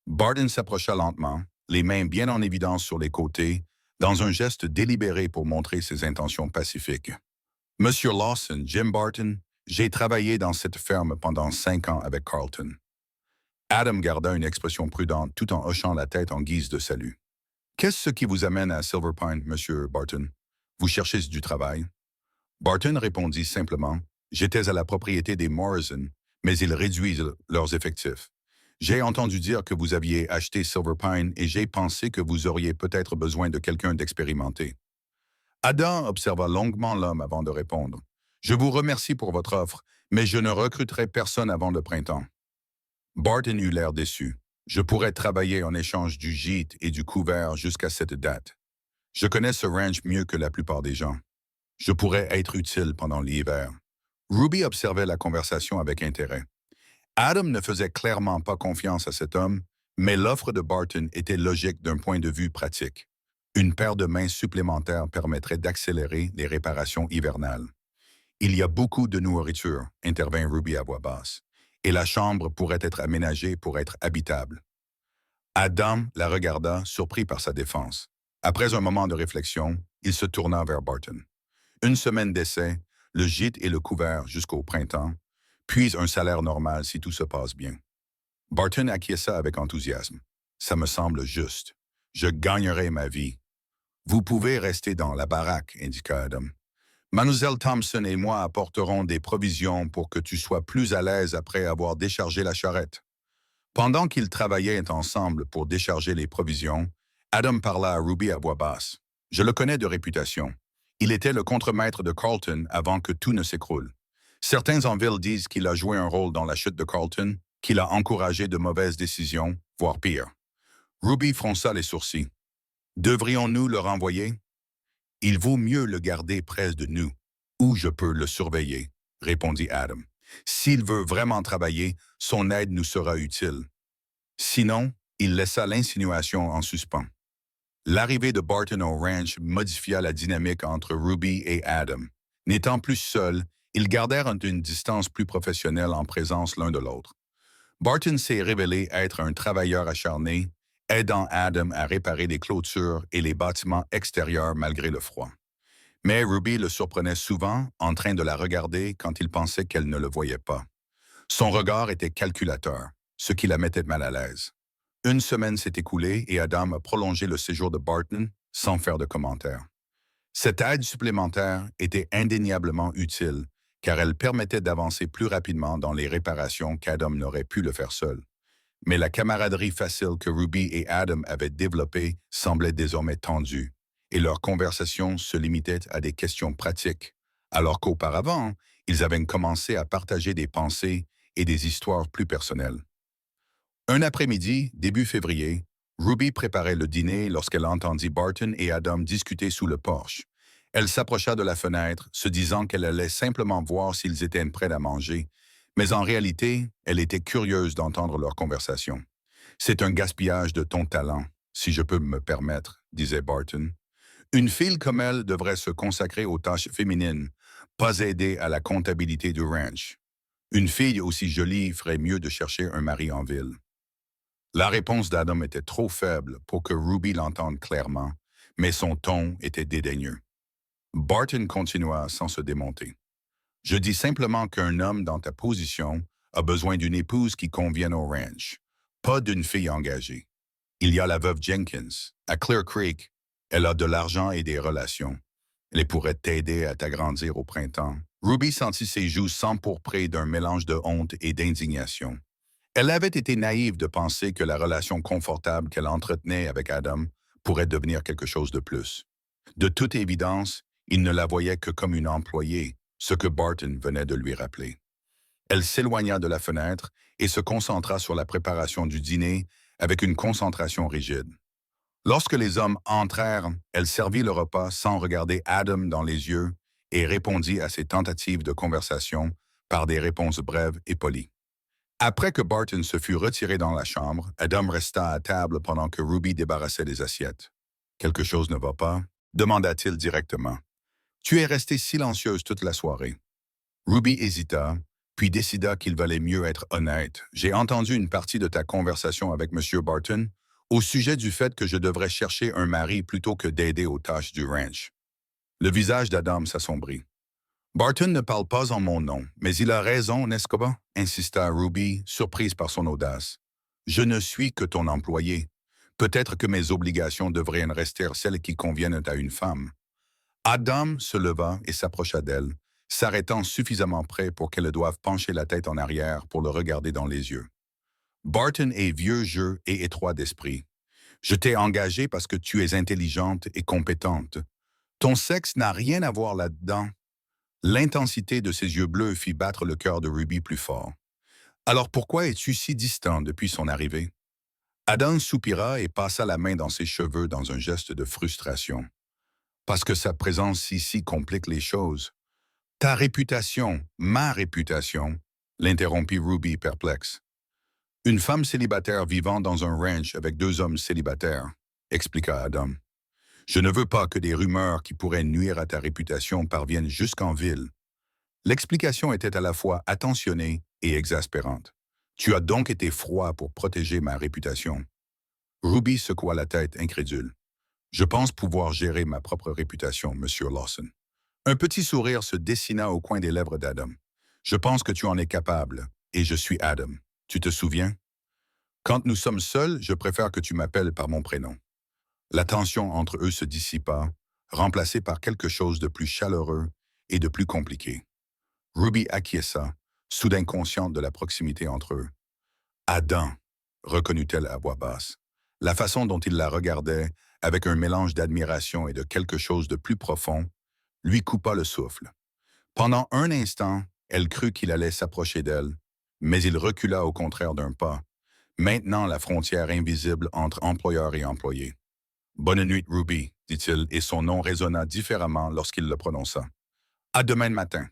Barton s'approcha lentement, les mains bien en évidence sur les côtés, dans un geste délibéré pour montrer ses intentions pacifiques. « Monsieur Lawson, Jim Barton, j'ai travaillé dans cette ferme pendant 5 ans avec Carlton. » Adam garda une expression prudente tout en hochant la tête en guise de salut. « Qu'est-ce qui vous amène à Silver Pine, Monsieur Barton? Vous cherchez du travail? » Barton répondit simplement, « J'étais à la propriété des Morrison, mais ils réduisent leurs effectifs. J'ai entendu dire que vous aviez acheté Silver Pine et j'ai pensé que vous auriez peut-être besoin de quelqu'un d'expérimenté. » Adam observa longuement l'homme avant de répondre. « Je vous remercie pour votre offre, mais je ne recruterai personne avant le printemps. » Barton eut l'air déçu. « Je pourrais travailler en échange du gîte et du couvert jusqu'à cette date. Je connais ce ranch mieux que la plupart des gens. Je pourrais être utile pendant l'hiver. » Ruby observait la conversation avec intérêt. Adam ne faisait clairement pas confiance à cet homme, mais l'offre de Barton était logique d'un point de vue pratique. Une paire de mains supplémentaires permettrait d'accélérer les réparations hivernales. Il y a beaucoup de nourriture, intervint Ruby à voix basse, et la chambre pourrait être aménagée pour être habitable. Adam la regarda, surpris par sa défense. Après un moment de réflexion, il se tourna vers Barton. Une semaine d'essai, le gîte et le couvert jusqu'au printemps, puis un salaire normal si tout se passe bien. Barton acquiesça avec enthousiasme. Ça me semble juste. Je gagnerai ma vie. Vous pouvez rester dans la baraque, indiqua Adam. Mademoiselle Thompson et moi apporterons des provisions pour que tu sois plus à l'aise après avoir déchargé la charrette. Pendant qu'ils travaillaient ensemble pour décharger les provisions, Adam parla à Ruby à voix basse. Je le connais de réputation. Il était le contremaître de Carlton avant que tout ne s'écroule. Certains en ville disent qu'il a joué un rôle dans la chute de Carlton, qu'il a encouragé de mauvaises décisions, voire pire. Ruby fronça les sourcils. Devrions-nous le renvoyer? Il vaut mieux le garder près de nous, ou je peux le surveiller, répondit Adam. S'il veut vraiment travailler, son aide nous sera utile. Sinon, il laissa l'insinuation en suspens. L'arrivée de Barton au ranch modifia la dynamique entre Ruby et Adam. N'étant plus seuls, ils gardèrent une distance plus professionnelle en présence l'un de l'autre. Barton s'est révélé être un travailleur acharné, aidant Adam à réparer les clôtures et les bâtiments extérieurs malgré le froid. Mais Ruby le surprenait souvent en train de la regarder quand il pensait qu'elle ne le voyait pas. Son regard était calculateur, ce qui la mettait mal à l'aise. Une semaine s'est écoulée et Adam a prolongé le séjour de Barton sans faire de commentaires. Cette aide supplémentaire était indéniablement utile, car elle permettait d'avancer plus rapidement dans les réparations qu'Adam n'aurait pu le faire seul. Mais la camaraderie facile que Ruby et Adam avaient développée semblait désormais tendue, et leur conversation se limitait à des questions pratiques, alors qu'auparavant, ils avaient commencé à partager des pensées et des histoires plus personnelles. Un après-midi, début février, Ruby préparait le dîner lorsqu'elle entendit Barton et Adam discuter sous le porche. Elle s'approcha de la fenêtre, se disant qu'elle allait simplement voir s'ils étaient prêts à manger, mais en réalité, elle était curieuse d'entendre leur conversation. « C'est un gaspillage de ton talent, si je peux me permettre, » disait Barton. « Une fille comme elle devrait se consacrer aux tâches féminines, pas aider à la comptabilité du ranch. Une fille aussi jolie ferait mieux de chercher un mari en ville. » La réponse d'Adam était trop faible pour que Ruby l'entende clairement, mais son ton était dédaigneux. Barton continua sans se démonter. « Je dis simplement qu'un homme dans ta position a besoin d'une épouse qui convienne au ranch, pas d'une fille engagée. Il y a la veuve Jenkins, à Clear Creek. Elle a de l'argent et des relations. Elle pourrait t'aider à t'agrandir au printemps. » Ruby sentit ses joues s'empourprer d'un mélange de honte et d'indignation. Elle avait été naïve de penser que la relation confortable qu'elle entretenait avec Adam pourrait devenir quelque chose de plus. De toute évidence, il ne la voyait que comme une employée, ce que Barton venait de lui rappeler. Elle s'éloigna de la fenêtre et se concentra sur la préparation du dîner avec une concentration rigide. Lorsque les hommes entrèrent, elle servit le repas sans regarder Adam dans les yeux et répondit à ses tentatives de conversation par des réponses brèves et polies. Après que Barton se fut retiré dans la chambre, Adam resta à table pendant que Ruby débarrassait les assiettes. « Quelque chose ne va pas ?» demanda-t-il directement. « Tu es restée silencieuse toute la soirée. » Ruby hésita, puis décida qu'il valait mieux être honnête. « J'ai entendu une partie de ta conversation avec M. Barton au sujet du fait que je devrais chercher un mari plutôt que d'aider aux tâches du ranch. » Le visage d'Adam s'assombrit. « Barton ne parle pas en mon nom, mais il a raison, n'est-ce pas? » insista Ruby, surprise par son audace. « Je ne suis que ton employé. Peut-être que mes obligations devraient rester celles qui conviennent à une femme. » Adam se leva et s'approcha d'elle, s'arrêtant suffisamment près pour qu'elle doive pencher la tête en arrière pour le regarder dans les yeux. « Barton est vieux jeu et étroit d'esprit. Je t'ai engagé parce que tu es intelligente et compétente. Ton sexe n'a rien à voir là-dedans. » L'intensité de ses yeux bleus fit battre le cœur de Ruby plus fort. « Alors pourquoi es-tu si distant depuis son arrivée? » Adam soupira et passa la main dans ses cheveux dans un geste de frustration. « Parce que sa présence ici complique les choses. »« Ta réputation, ma réputation, » l'interrompit Ruby perplexe. « Une femme célibataire vivant dans un ranch avec deux hommes célibataires, » expliqua Adam. « Je ne veux pas que des rumeurs qui pourraient nuire à ta réputation parviennent jusqu'en ville. L'explication était à la fois attentionnée et exaspérante. Tu as donc été froid pour protéger ma réputation. Ruby secoua la tête incrédule. Je pense pouvoir gérer ma propre réputation, Monsieur Lawson. Un petit sourire se dessina au coin des lèvres d'Adam. Je pense que tu en es capable, et je suis Adam. Tu te souviens? Quand nous sommes seuls, je préfère que tu m'appelles par mon prénom. La tension entre eux se dissipa, remplacée par quelque chose de plus chaleureux et de plus compliqué. Ruby acquiesça, soudain consciente de la proximité entre eux. Adam, reconnut-elle à voix basse. La façon dont il la regardait, avec un mélange d'admiration et de quelque chose de plus profond, lui coupa le souffle. Pendant un instant, elle crut qu'il allait s'approcher d'elle, mais il recula au contraire d'un pas, maintenant la frontière invisible entre employeur et employé. « Bonne nuit, Ruby », dit-il, et son nom résonna différemment lorsqu'il le prononça. « À demain matin ».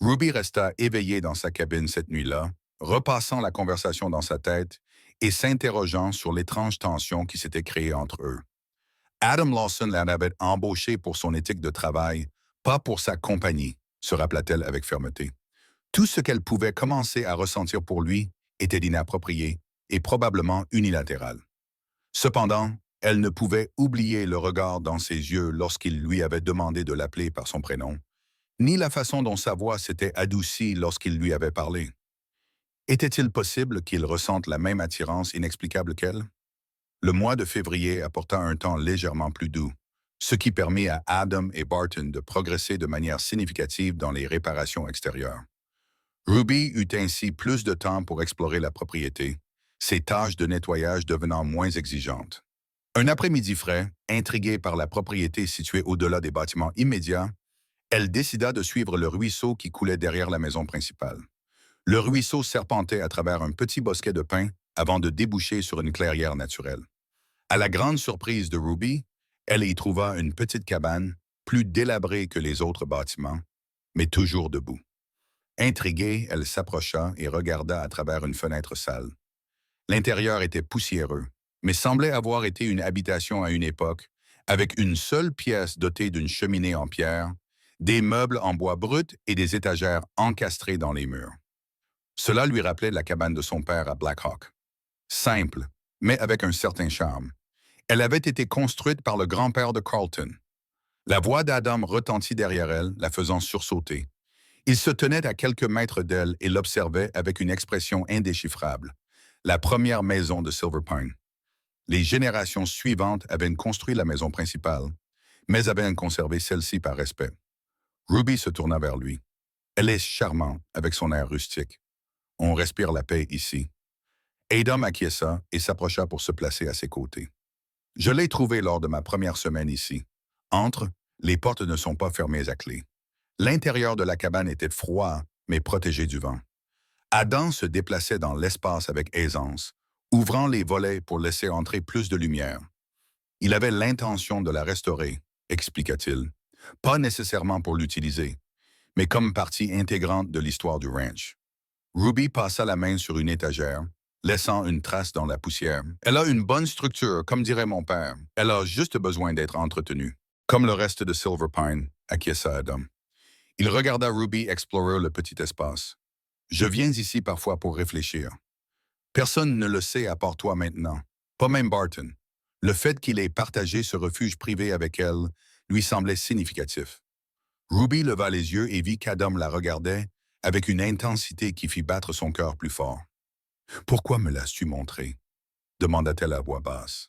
Ruby resta éveillée dans sa cabine cette nuit-là, repassant la conversation dans sa tête et s'interrogeant sur l'étrange tension qui s'était créée entre eux. Adam Lawson l'avait embauché pour son éthique de travail, pas pour sa compagnie, se rappela-t-elle avec fermeté. Tout ce qu'elle pouvait commencer à ressentir pour lui était inapproprié et probablement unilatéral. Cependant, elle ne pouvait oublier le regard dans ses yeux lorsqu'il lui avait demandé de l'appeler par son prénom, ni la façon dont sa voix s'était adoucie lorsqu'il lui avait parlé. Était-il possible qu'il ressente la même attirance inexplicable qu'elle? Le mois de février apporta un temps légèrement plus doux, ce qui permit à Adam et Barton de progresser de manière significative dans les réparations extérieures. Ruby eut ainsi plus de temps pour explorer la propriété, ses tâches de nettoyage devenant moins exigeantes. Un après-midi frais, intriguée par la propriété située au-delà des bâtiments immédiats, elle décida de suivre le ruisseau qui coulait derrière la maison principale. Le ruisseau serpentait à travers un petit bosquet de pins avant de déboucher sur une clairière naturelle. À la grande surprise de Ruby, elle y trouva une petite cabane, plus délabrée que les autres bâtiments, mais toujours debout. Intriguée, elle s'approcha et regarda à travers une fenêtre sale. L'intérieur était poussiéreux, mais semblait avoir été une habitation à une époque, avec une seule pièce dotée d'une cheminée en pierre, des meubles en bois brut et des étagères encastrées dans les murs. Cela lui rappelait la cabane de son père à Black Hawk. Simple, mais avec un certain charme. Elle avait été construite par le grand-père de Carlton. La voix d'Adam retentit derrière elle, la faisant sursauter. Il se tenait à quelques mètres d'elle et l'observait avec une expression indéchiffrable. La première maison de Silver Pine. Les générations suivantes avaient construit la maison principale, mais avaient conservé celle-ci par respect. Ruby se tourna vers lui. Elle est charmante avec son air rustique. On respire la paix ici. Adam acquiesça et s'approcha pour se placer à ses côtés. Je l'ai trouvé lors de ma première semaine ici. Entre, les portes ne sont pas fermées à clé. L'intérieur de la cabane était froid, mais protégé du vent. Adam se déplaçait dans l'espace avec aisance, ouvrant les volets pour laisser entrer plus de lumière. Il avait l'intention de la restaurer, expliqua-t-il, pas nécessairement pour l'utiliser, mais comme partie intégrante de l'histoire du ranch. Ruby passa la main sur une étagère, laissant une trace dans la poussière. Elle a une bonne structure, comme dirait mon père. Elle a juste besoin d'être entretenue. Comme le reste de Silver Pine, acquiesça Adam. Il regarda Ruby explorer le petit espace. Je viens ici parfois pour réfléchir. Personne ne le sait à part toi maintenant, pas même Barton. Le fait qu'il ait partagé ce refuge privé avec elle lui semblait significatif. Ruby leva les yeux et vit qu'Adam la regardait avec une intensité qui fit battre son cœur plus fort. « Pourquoi me l'as-tu montré ?» demanda-t-elle à voix basse.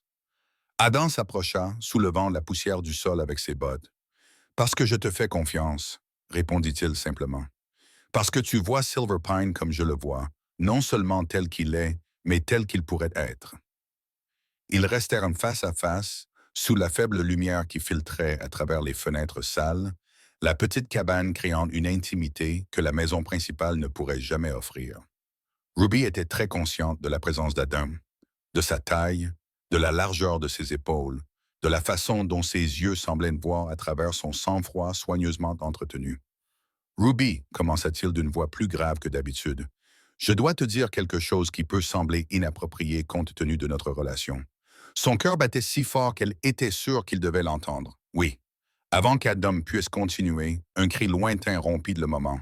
Adam s'approcha, soulevant la poussière du sol avec ses bottes. « Parce que je te fais confiance, » répondit-il simplement. « Parce que tu vois Silver Pine comme je le vois, non seulement tel qu'il est, mais tel qu'il pourrait être. » Ils restèrent face à face, sous la faible lumière qui filtrait à travers les fenêtres sales, la petite cabane créant une intimité que la maison principale ne pourrait jamais offrir. Ruby était très consciente de la présence d'Adam, de sa taille, de la largeur de ses épaules, de la façon dont ses yeux semblaient voir à travers son sang-froid soigneusement entretenu. « Ruby, commença-t-il d'une voix plus grave que d'habitude, je dois te dire quelque chose qui peut sembler inapproprié compte tenu de notre relation. Son cœur battait si fort qu'elle était sûre qu'il devait l'entendre. Oui. Avant qu'Adam puisse continuer, un cri lointain rompit le moment.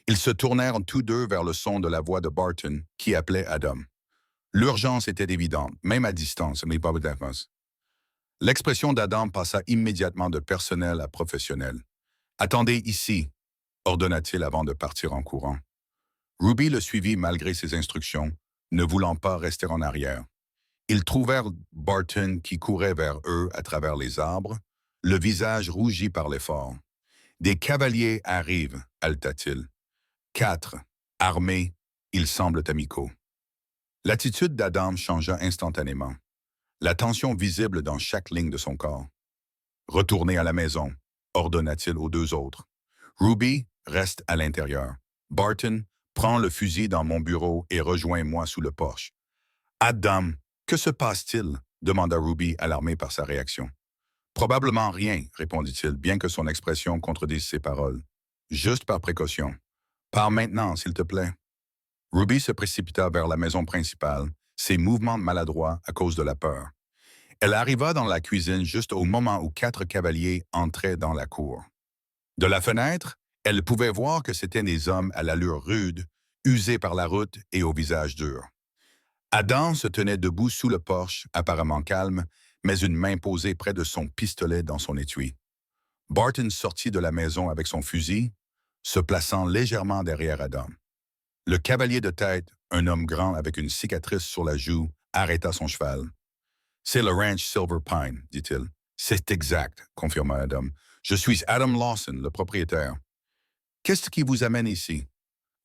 Ils se tournèrent tous deux vers le son de la voix de Barton, qui appelait Adam. L'urgence était évidente, même à distance, mais pas d'avance. L'expression d'Adam passa immédiatement de personnel à professionnel. « Attendez ici », ordonna-t-il avant de partir en courant. Ruby le suivit malgré ses instructions, ne voulant pas rester en arrière. Ils trouvèrent Barton qui courait vers eux à travers les arbres, le visage rougi par l'effort. « Des cavaliers arrivent », haleta-t-il. « 4, armés, ils semblent amicaux. » L'attitude d'Adam changea instantanément, la tension visible dans chaque ligne de son corps. « Retournez à la maison », ordonna-t-il aux deux autres. « Ruby, reste à l'intérieur. Barton, prends le fusil dans mon bureau et rejoins-moi sous le porche. »« Adam, que se passe-t-il » demanda Ruby, alarmé par sa réaction. « Probablement rien, répondit-il, bien que son expression contredise ses paroles. « Juste par précaution. Pars maintenant, s'il te plaît. » Ruby se précipita vers la maison principale, ses mouvements maladroits à cause de la peur. Elle arriva dans la cuisine juste au moment où 4 cavaliers entraient dans la cour. De la fenêtre, elle pouvait voir que c'étaient des hommes à l'allure rude, usés par la route et au visage dur. Adam se tenait debout sous le porche, apparemment calme, mais une main posée près de son pistolet dans son étui. Barton sortit de la maison avec son fusil, se plaçant légèrement derrière Adam. Le cavalier de tête, un homme grand avec une cicatrice sur la joue, arrêta son cheval. « C'est le ranch Silver Pine, dit-il. « C'est exact, confirma Adam. « Je suis Adam Lawson, le propriétaire. »« Qu'est-ce qui vous amène ici? »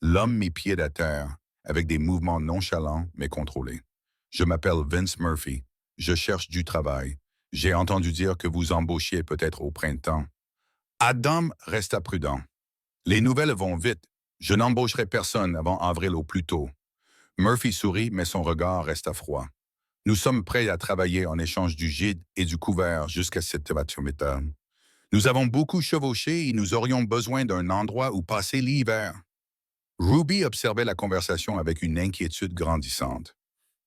L'homme mit pied à terre, avec des mouvements nonchalants mais contrôlés. « Je m'appelle Vince Murphy. Je cherche du travail. J'ai entendu dire que vous embauchiez peut-être au printemps. » Adam resta prudent. « Les nouvelles vont vite. Je n'embaucherai personne avant avril au plus tôt. » Murphy sourit, mais son regard resta froid. « Nous sommes prêts à travailler en échange du gîte et du couvert jusqu'à cette méthode. Nous avons beaucoup chevauché et nous aurions besoin d'un endroit où passer l'hiver. » Ruby observait la conversation avec une inquiétude grandissante.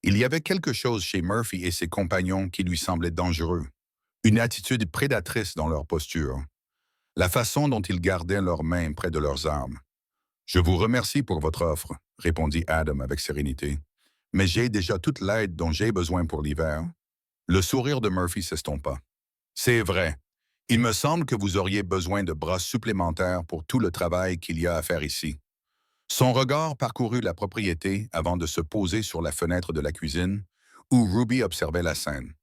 Il y avait quelque chose chez Murphy et ses compagnons qui lui semblait dangereux. Une attitude prédatrice dans leur posture. La façon dont ils gardaient leurs mains près de leurs armes. « Je vous remercie pour votre offre, » répondit Adam avec sérénité. « Mais j'ai déjà toute l'aide dont j'ai besoin pour l'hiver. » Le sourire de Murphy s'estompa. « C'est vrai. Il me semble que vous auriez besoin de bras supplémentaires pour tout le travail qu'il y a à faire ici. » Son regard parcourut la propriété avant de se poser sur la fenêtre de la cuisine, où Ruby observait la scène.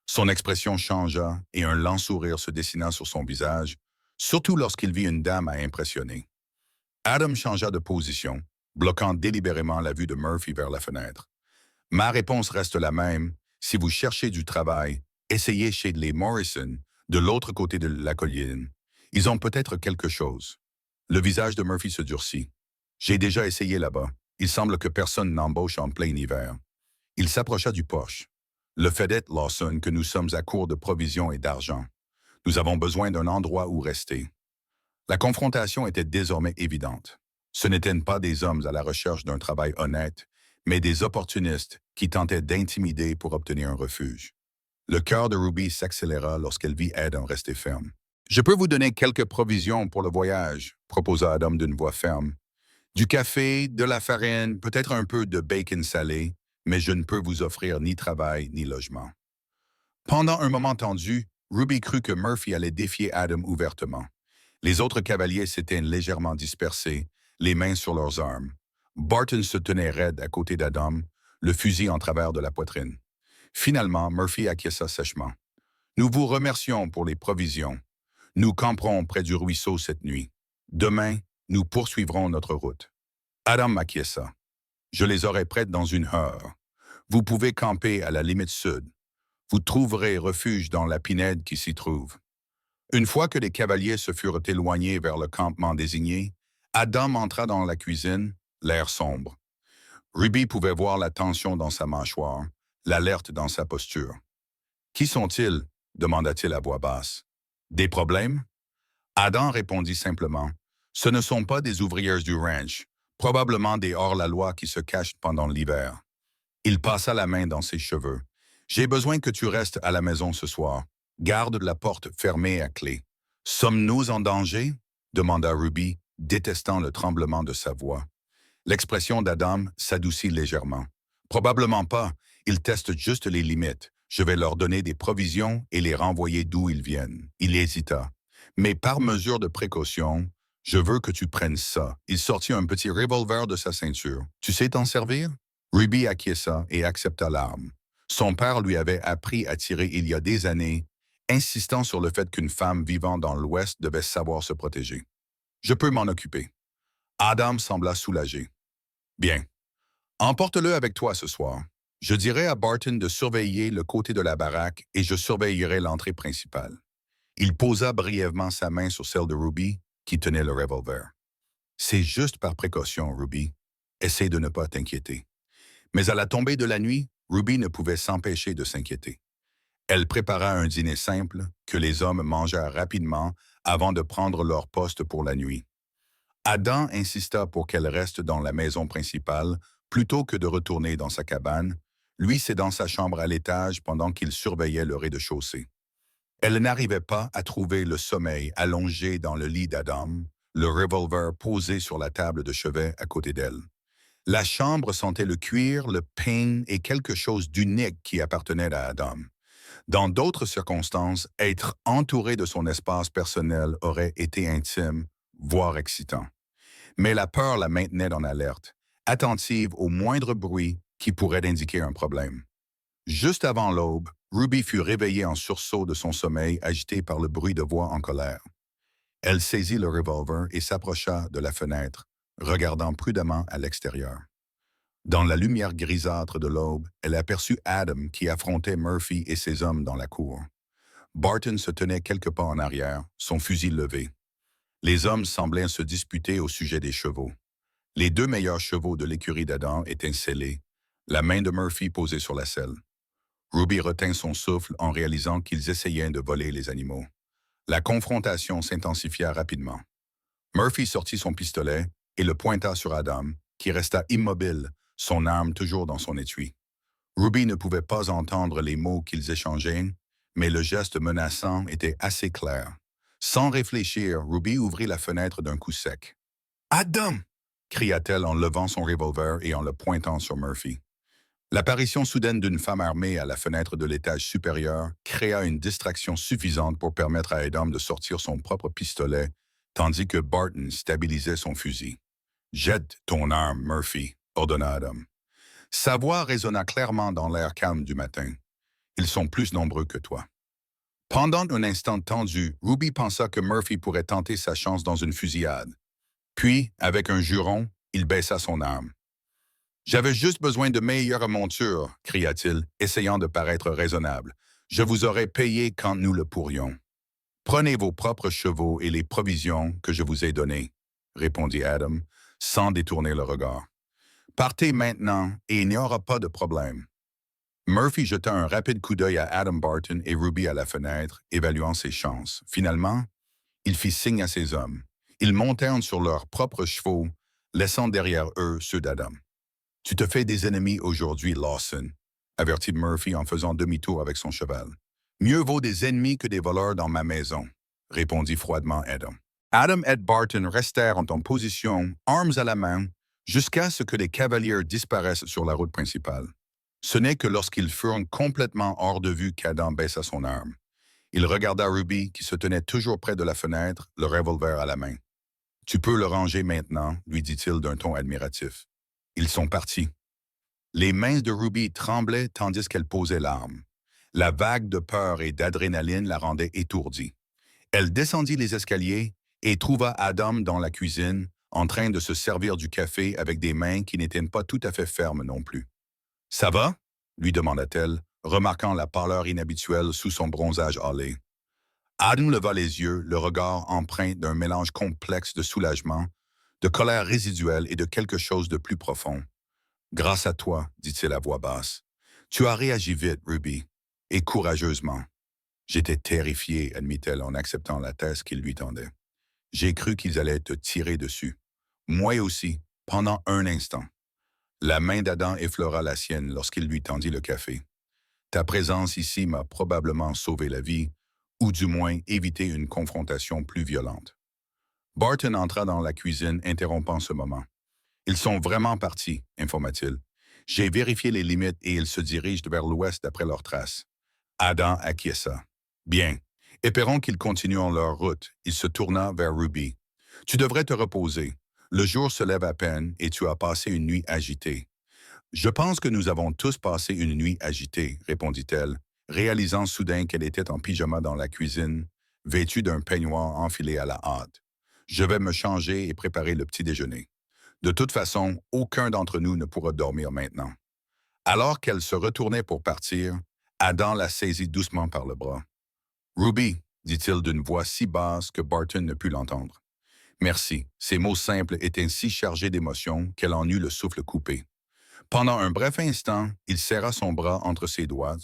Son expression changea et un lent sourire se dessina sur son visage, surtout lorsqu'il vit une dame à impressionner. Adam changea de position, bloquant délibérément la vue de Murphy vers la fenêtre. « Ma réponse reste la même. Si vous cherchez du travail, essayez chez les Morrison, de l'autre côté de la colline. Ils ont peut-être quelque chose. » Le visage de Murphy se durcit. « J'ai déjà essayé là-bas. Il semble que personne n'embauche en plein hiver. » Il s'approcha du porche. « Le fait est, Lawson, que nous sommes à court de provisions et d'argent. Nous avons besoin d'un endroit où rester. » La confrontation était désormais évidente. Ce n'étaient pas des hommes à la recherche d'un travail honnête, mais des opportunistes qui tentaient d'intimider pour obtenir un refuge. Le cœur de Ruby s'accéléra lorsqu'elle vit Adam rester ferme. « Je peux vous donner quelques provisions pour le voyage, » proposa Adam d'une voix ferme. « Du café, de la farine, peut-être un peu de bacon salé, mais je ne peux vous offrir ni travail ni logement. » Pendant un moment tendu, Ruby crut que Murphy allait défier Adam ouvertement. Les autres cavaliers s'étaient légèrement dispersés, les mains sur leurs armes. Barton se tenait raide à côté d'Adam, le fusil en travers de la poitrine. Finalement, Murphy acquiesça sèchement. « Nous vous remercions pour les provisions. Nous camperons près du ruisseau cette nuit. Demain, nous poursuivrons notre route. » Adam acquiesça. « Je les aurai prêtes dans une heure. Vous pouvez camper à la limite sud. Vous trouverez refuge dans la pinède qui s'y trouve. » Une fois que les cavaliers se furent éloignés vers le campement désigné, Adam entra dans la cuisine, l'air sombre. Ruby pouvait voir la tension dans sa mâchoire, l'alerte dans sa posture. « Qui sont-ils » demanda-t-il à voix basse. « Des problèmes ?» Adam répondit simplement. « Ce ne sont pas des ouvrières du ranch, probablement des hors-la-loi qui se cachent pendant l'hiver. » Il passa la main dans ses cheveux. J'ai besoin que tu restes à la maison ce soir. Garde la porte fermée à clé. Sommes-nous en danger? Demanda Ruby, détestant le tremblement de sa voix. L'expression d'Adam s'adoucit légèrement. Probablement pas. Ils testent juste les limites. Je vais leur donner des provisions et les renvoyer d'où ils viennent. Il hésita. Mais par mesure de précaution, je veux que tu prennes ça. Il sortit un petit revolver de sa ceinture. Tu sais t'en servir? Ruby acquiesça et accepta l'arme. Son père lui avait appris à tirer il y a des années, insistant sur le fait qu'une femme vivant dans l'Ouest devait savoir se protéger. Je peux m'en occuper. Adam sembla soulagé. Bien. Emporte-le avec toi ce soir. Je dirai à Barton de surveiller le côté de la baraque et je surveillerai l'entrée principale. Il posa brièvement sa main sur celle de Ruby, qui tenait le revolver. C'est juste par précaution, Ruby. Essaie de ne pas t'inquiéter. Mais à la tombée de la nuit, Ruby ne pouvait s'empêcher de s'inquiéter. Elle prépara un dîner simple que les hommes mangèrent rapidement avant de prendre leur poste pour la nuit. Adam insista pour qu'elle reste dans la maison principale plutôt que de retourner dans sa cabane, lui cédant sa chambre à l'étage pendant qu'il surveillait le rez-de-chaussée. Elle n'arrivait pas à trouver le sommeil allongé dans le lit d'Adam, le revolver posé sur la table de chevet à côté d'elle. La chambre sentait le cuir, le pain et quelque chose d'unique qui appartenait à Adam. Dans d'autres circonstances, être entouré de son espace personnel aurait été intime, voire excitant. Mais la peur la maintenait en alerte, attentive au moindre bruit qui pourrait indiquer un problème. Juste avant l'aube, Ruby fut réveillée en sursaut de son sommeil agité par le bruit de voix en colère. Elle saisit le revolver et s'approcha de la fenêtre, regardant prudemment à l'extérieur. Dans la lumière grisâtre de l'aube, elle aperçut Adam qui affrontait Murphy et ses hommes dans la cour. Barton se tenait quelques pas en arrière, son fusil levé. Les hommes semblaient se disputer au sujet des chevaux. Les deux meilleurs chevaux de l'écurie d'Adam étaient scellés, la main de Murphy posée sur la selle. Ruby retint son souffle en réalisant qu'ils essayaient de voler les animaux. La confrontation s'intensifia rapidement. Murphy sortit son pistolet et le pointa sur Adam, qui resta immobile, son arme toujours dans son étui. Ruby ne pouvait pas entendre les mots qu'ils échangeaient, mais le geste menaçant était assez clair. Sans réfléchir, Ruby ouvrit la fenêtre d'un coup sec. « Adam! » cria-t-elle en levant son revolver et en le pointant sur Murphy. L'apparition soudaine d'une femme armée à la fenêtre de l'étage supérieur créa une distraction suffisante pour permettre à Adam de sortir son propre pistolet, tandis que Barton stabilisait son fusil. « Jette ton arme, Murphy, » ordonna Adam. Sa voix résonna clairement dans l'air calme du matin. « Ils sont plus nombreux que toi. » Pendant un instant tendu, Ruby pensa que Murphy pourrait tenter sa chance dans une fusillade. Puis, avec un juron, il baissa son arme. « J'avais juste besoin de meilleures montures, » cria-t-il, essayant de paraître raisonnable. « Je vous aurais payé quand nous le pourrions. »« Prenez vos propres chevaux et les provisions que je vous ai données, » répondit Adam, sans détourner le regard. « Partez maintenant et il n'y aura pas de problème. » Murphy jeta un rapide coup d'œil à Adam Barton et Ruby à la fenêtre, évaluant ses chances. Finalement, il fit signe à ses hommes. Ils montèrent sur leurs propres chevaux, laissant derrière eux ceux d'Adam. « Tu te fais des ennemis aujourd'hui, Lawson, » avertit Murphy en faisant demi-tour avec son cheval. « Mieux vaut des ennemis que des voleurs dans ma maison, » répondit froidement Adam. Adam et Barton restèrent en position, armes à la main, jusqu'à ce que les cavaliers disparaissent sur la route principale. Ce n'est que lorsqu'ils furent complètement hors de vue qu'Adam baissa son arme. Il regarda Ruby, qui se tenait toujours près de la fenêtre, le revolver à la main. « Tu peux le ranger maintenant, » lui dit-il d'un ton admiratif. Ils sont partis. Les mains de Ruby tremblaient tandis qu'elle posait l'arme. La vague de peur et d'adrénaline la rendait étourdie. Elle descendit les escaliers et trouva Adam dans la cuisine, en train de se servir du café avec des mains qui n'étaient pas tout à fait fermes non plus. « Ça va? » lui demanda-t-elle, remarquant la pâleur inhabituelle sous son bronzage hâlé. Adam leva les yeux, le regard empreint d'un mélange complexe de soulagement, de colère résiduelle et de quelque chose de plus profond. « Grâce à toi, » dit-il à voix basse. « Tu as réagi vite, Ruby, et courageusement. » « J'étais terrifié, » admit-elle en acceptant la thèse qu'il lui tendait. « J'ai cru qu'ils allaient te tirer dessus. Moi aussi, pendant un instant. » La main d'Adam effleura la sienne lorsqu'il lui tendit le café. Ta présence ici m'a probablement sauvé la vie, ou du moins évité une confrontation plus violente. Barton entra dans la cuisine, interrompant ce moment. Ils sont vraiment partis, informa-t-il. J'ai vérifié les limites et ils se dirigent vers l'ouest d'après leurs traces. Adam acquiesça. Bien. Espérons qu'ils continuent leur route. Il se tourna vers Ruby. Tu devrais te reposer. Le jour se lève à peine et tu as passé une nuit agitée. Je pense que nous avons tous passé une nuit agitée, répondit-elle, réalisant soudain qu'elle était en pyjama dans la cuisine, vêtue d'un peignoir enfilé à la hâte. Je vais me changer et préparer le petit déjeuner. De toute façon, aucun d'entre nous ne pourra dormir maintenant. Alors qu'elle se retournait pour partir, Adam la saisit doucement par le bras. Ruby, dit-il d'une voix si basse que Barton ne put l'entendre. Merci. Ces mots simples étaient si chargés d'émotion qu'elle en eut le souffle coupé. Pendant un bref instant, il serra son bras entre ses doigts,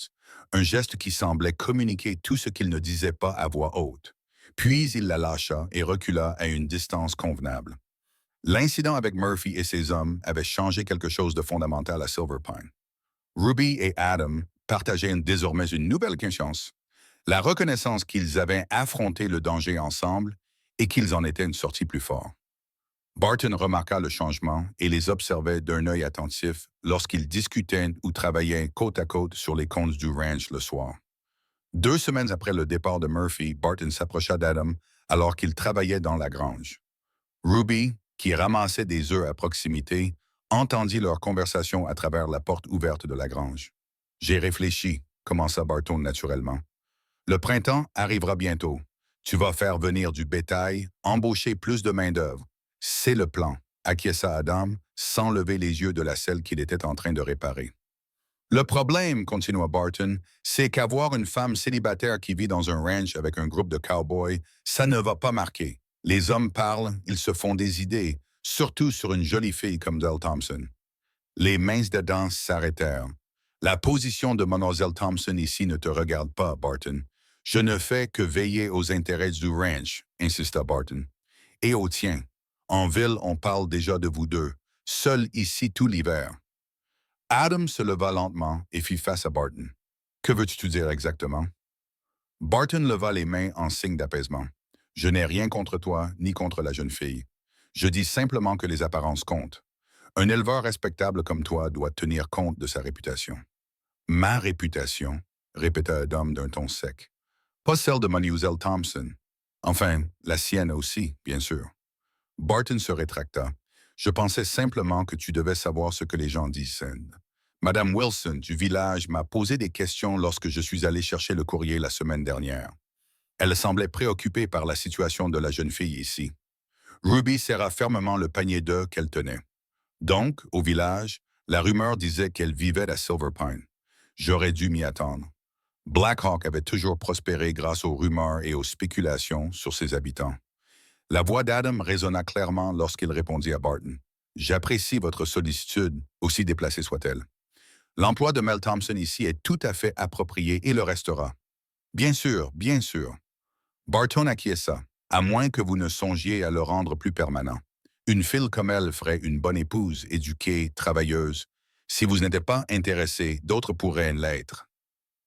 un geste qui semblait communiquer tout ce qu'il ne disait pas à voix haute. Puis il la lâcha et recula à une distance convenable. L'incident avec Murphy et ses hommes avait changé quelque chose de fondamental à Silver Pine. Ruby et Adam partageaient désormais une nouvelle conscience, la reconnaissance qu'ils avaient affronté le danger ensemble et qu'ils en étaient une sortie plus fort. Barton remarqua le changement et les observait d'un œil attentif lorsqu'ils discutaient ou travaillaient côte à côte sur les comptes du ranch le soir. 2 semaines après le départ de Murphy, Barton s'approcha d'Adam alors qu'il travaillait dans la grange. Ruby, qui ramassait des œufs à proximité, entendit leur conversation à travers la porte ouverte de la grange. « J'ai réfléchi », commença Barton naturellement. « Le printemps arrivera bientôt. Tu vas faire venir du bétail, embaucher plus de main-d'œuvre. C'est le plan, acquiesça Adam, sans lever les yeux de la selle qu'il était en train de réparer. Le problème, continua Barton, c'est qu'avoir une femme célibataire qui vit dans un ranch avec un groupe de cow-boys, ça ne va pas marquer. Les hommes parlent, ils se font des idées, surtout sur une jolie fille comme Dell Thompson. Les mains d'Adam s'arrêtèrent. La position de Mlle Thompson ici ne te regarde pas, Barton. Je ne fais que veiller aux intérêts du ranch, insista Barton. Et aux tiens. En ville, on parle déjà de vous deux, seuls ici tout l'hiver. Adam se leva lentement et fit face à Barton. Que veux-tu dire exactement? Barton leva les mains en signe d'apaisement. Je n'ai rien contre toi ni contre la jeune fille. Je dis simplement que les apparences comptent. Un éleveur respectable comme toi doit tenir compte de sa réputation. Ma réputation, répéta Adam d'un ton sec. Pas celle de Mlle Thompson. Enfin, la sienne aussi, bien sûr. Barton se rétracta. Je pensais simplement que tu devais savoir ce que les gens disent. Madame Wilson du village m'a posé des questions lorsque je suis allé chercher le courrier la semaine dernière. Elle semblait préoccupée par la situation de la jeune fille ici. Ruby serra fermement le panier d'œufs qu'elle tenait. Donc, au village, la rumeur disait qu'elle vivait à Silver Pine. J'aurais dû m'y attendre. Black Hawk avait toujours prospéré grâce aux rumeurs et aux spéculations sur ses habitants. La voix d'Adam résonna clairement lorsqu'il répondit à Barton. « J'apprécie votre sollicitude, aussi déplacée soit-elle. L'emploi de Mel Thompson ici est tout à fait approprié et le restera. »« Bien sûr, bien sûr. » Barton acquiesça, à moins que vous ne songiez à le rendre plus permanent. Une fille comme elle ferait une bonne épouse, éduquée, travailleuse. Si vous n'étiez pas intéressé, d'autres pourraient l'être.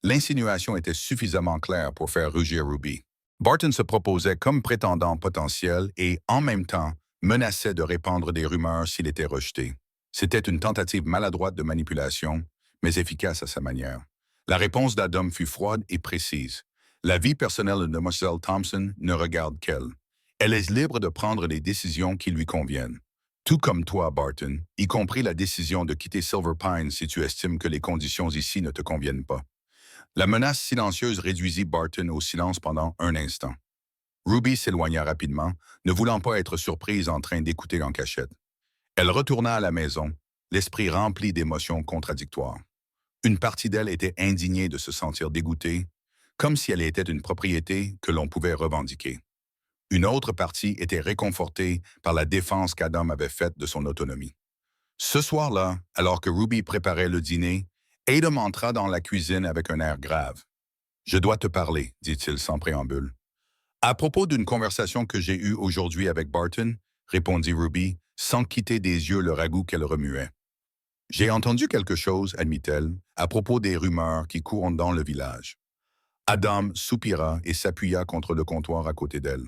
L'insinuation était suffisamment claire pour faire rougir Ruby. Barton se proposait comme prétendant potentiel et, en même temps, menaçait de répandre des rumeurs s'il était rejeté. C'était une tentative maladroite de manipulation, mais efficace à sa manière. La réponse d'Adam fut froide et précise. La vie personnelle de Mlle Thompson ne regarde qu'elle. Elle est libre de prendre les décisions qui lui conviennent. Tout comme toi, Barton, y compris la décision de quitter Silver Pine si tu estimes que les conditions ici ne te conviennent pas. La menace silencieuse réduisit Barton au silence pendant un instant. Ruby s'éloigna rapidement, ne voulant pas être surprise en train d'écouter en cachette. Elle retourna à la maison, l'esprit rempli d'émotions contradictoires. Une partie d'elle était indignée de se sentir dégoûtée, comme si elle était une propriété que l'on pouvait revendiquer. Une autre partie était réconfortée par la défense qu'Adam avait faite de son autonomie. Ce soir-là, alors que Ruby préparait le dîner, Adam entra dans la cuisine avec un air grave. « Je dois te parler, dit-il sans préambule. « À propos d'une conversation que j'ai eue aujourd'hui avec Barton, répondit Ruby, sans quitter des yeux le ragoût qu'elle remuait. J'ai entendu quelque chose, admit-elle, à propos des rumeurs qui courent dans le village. Adam soupira et s'appuya contre le comptoir à côté d'elle.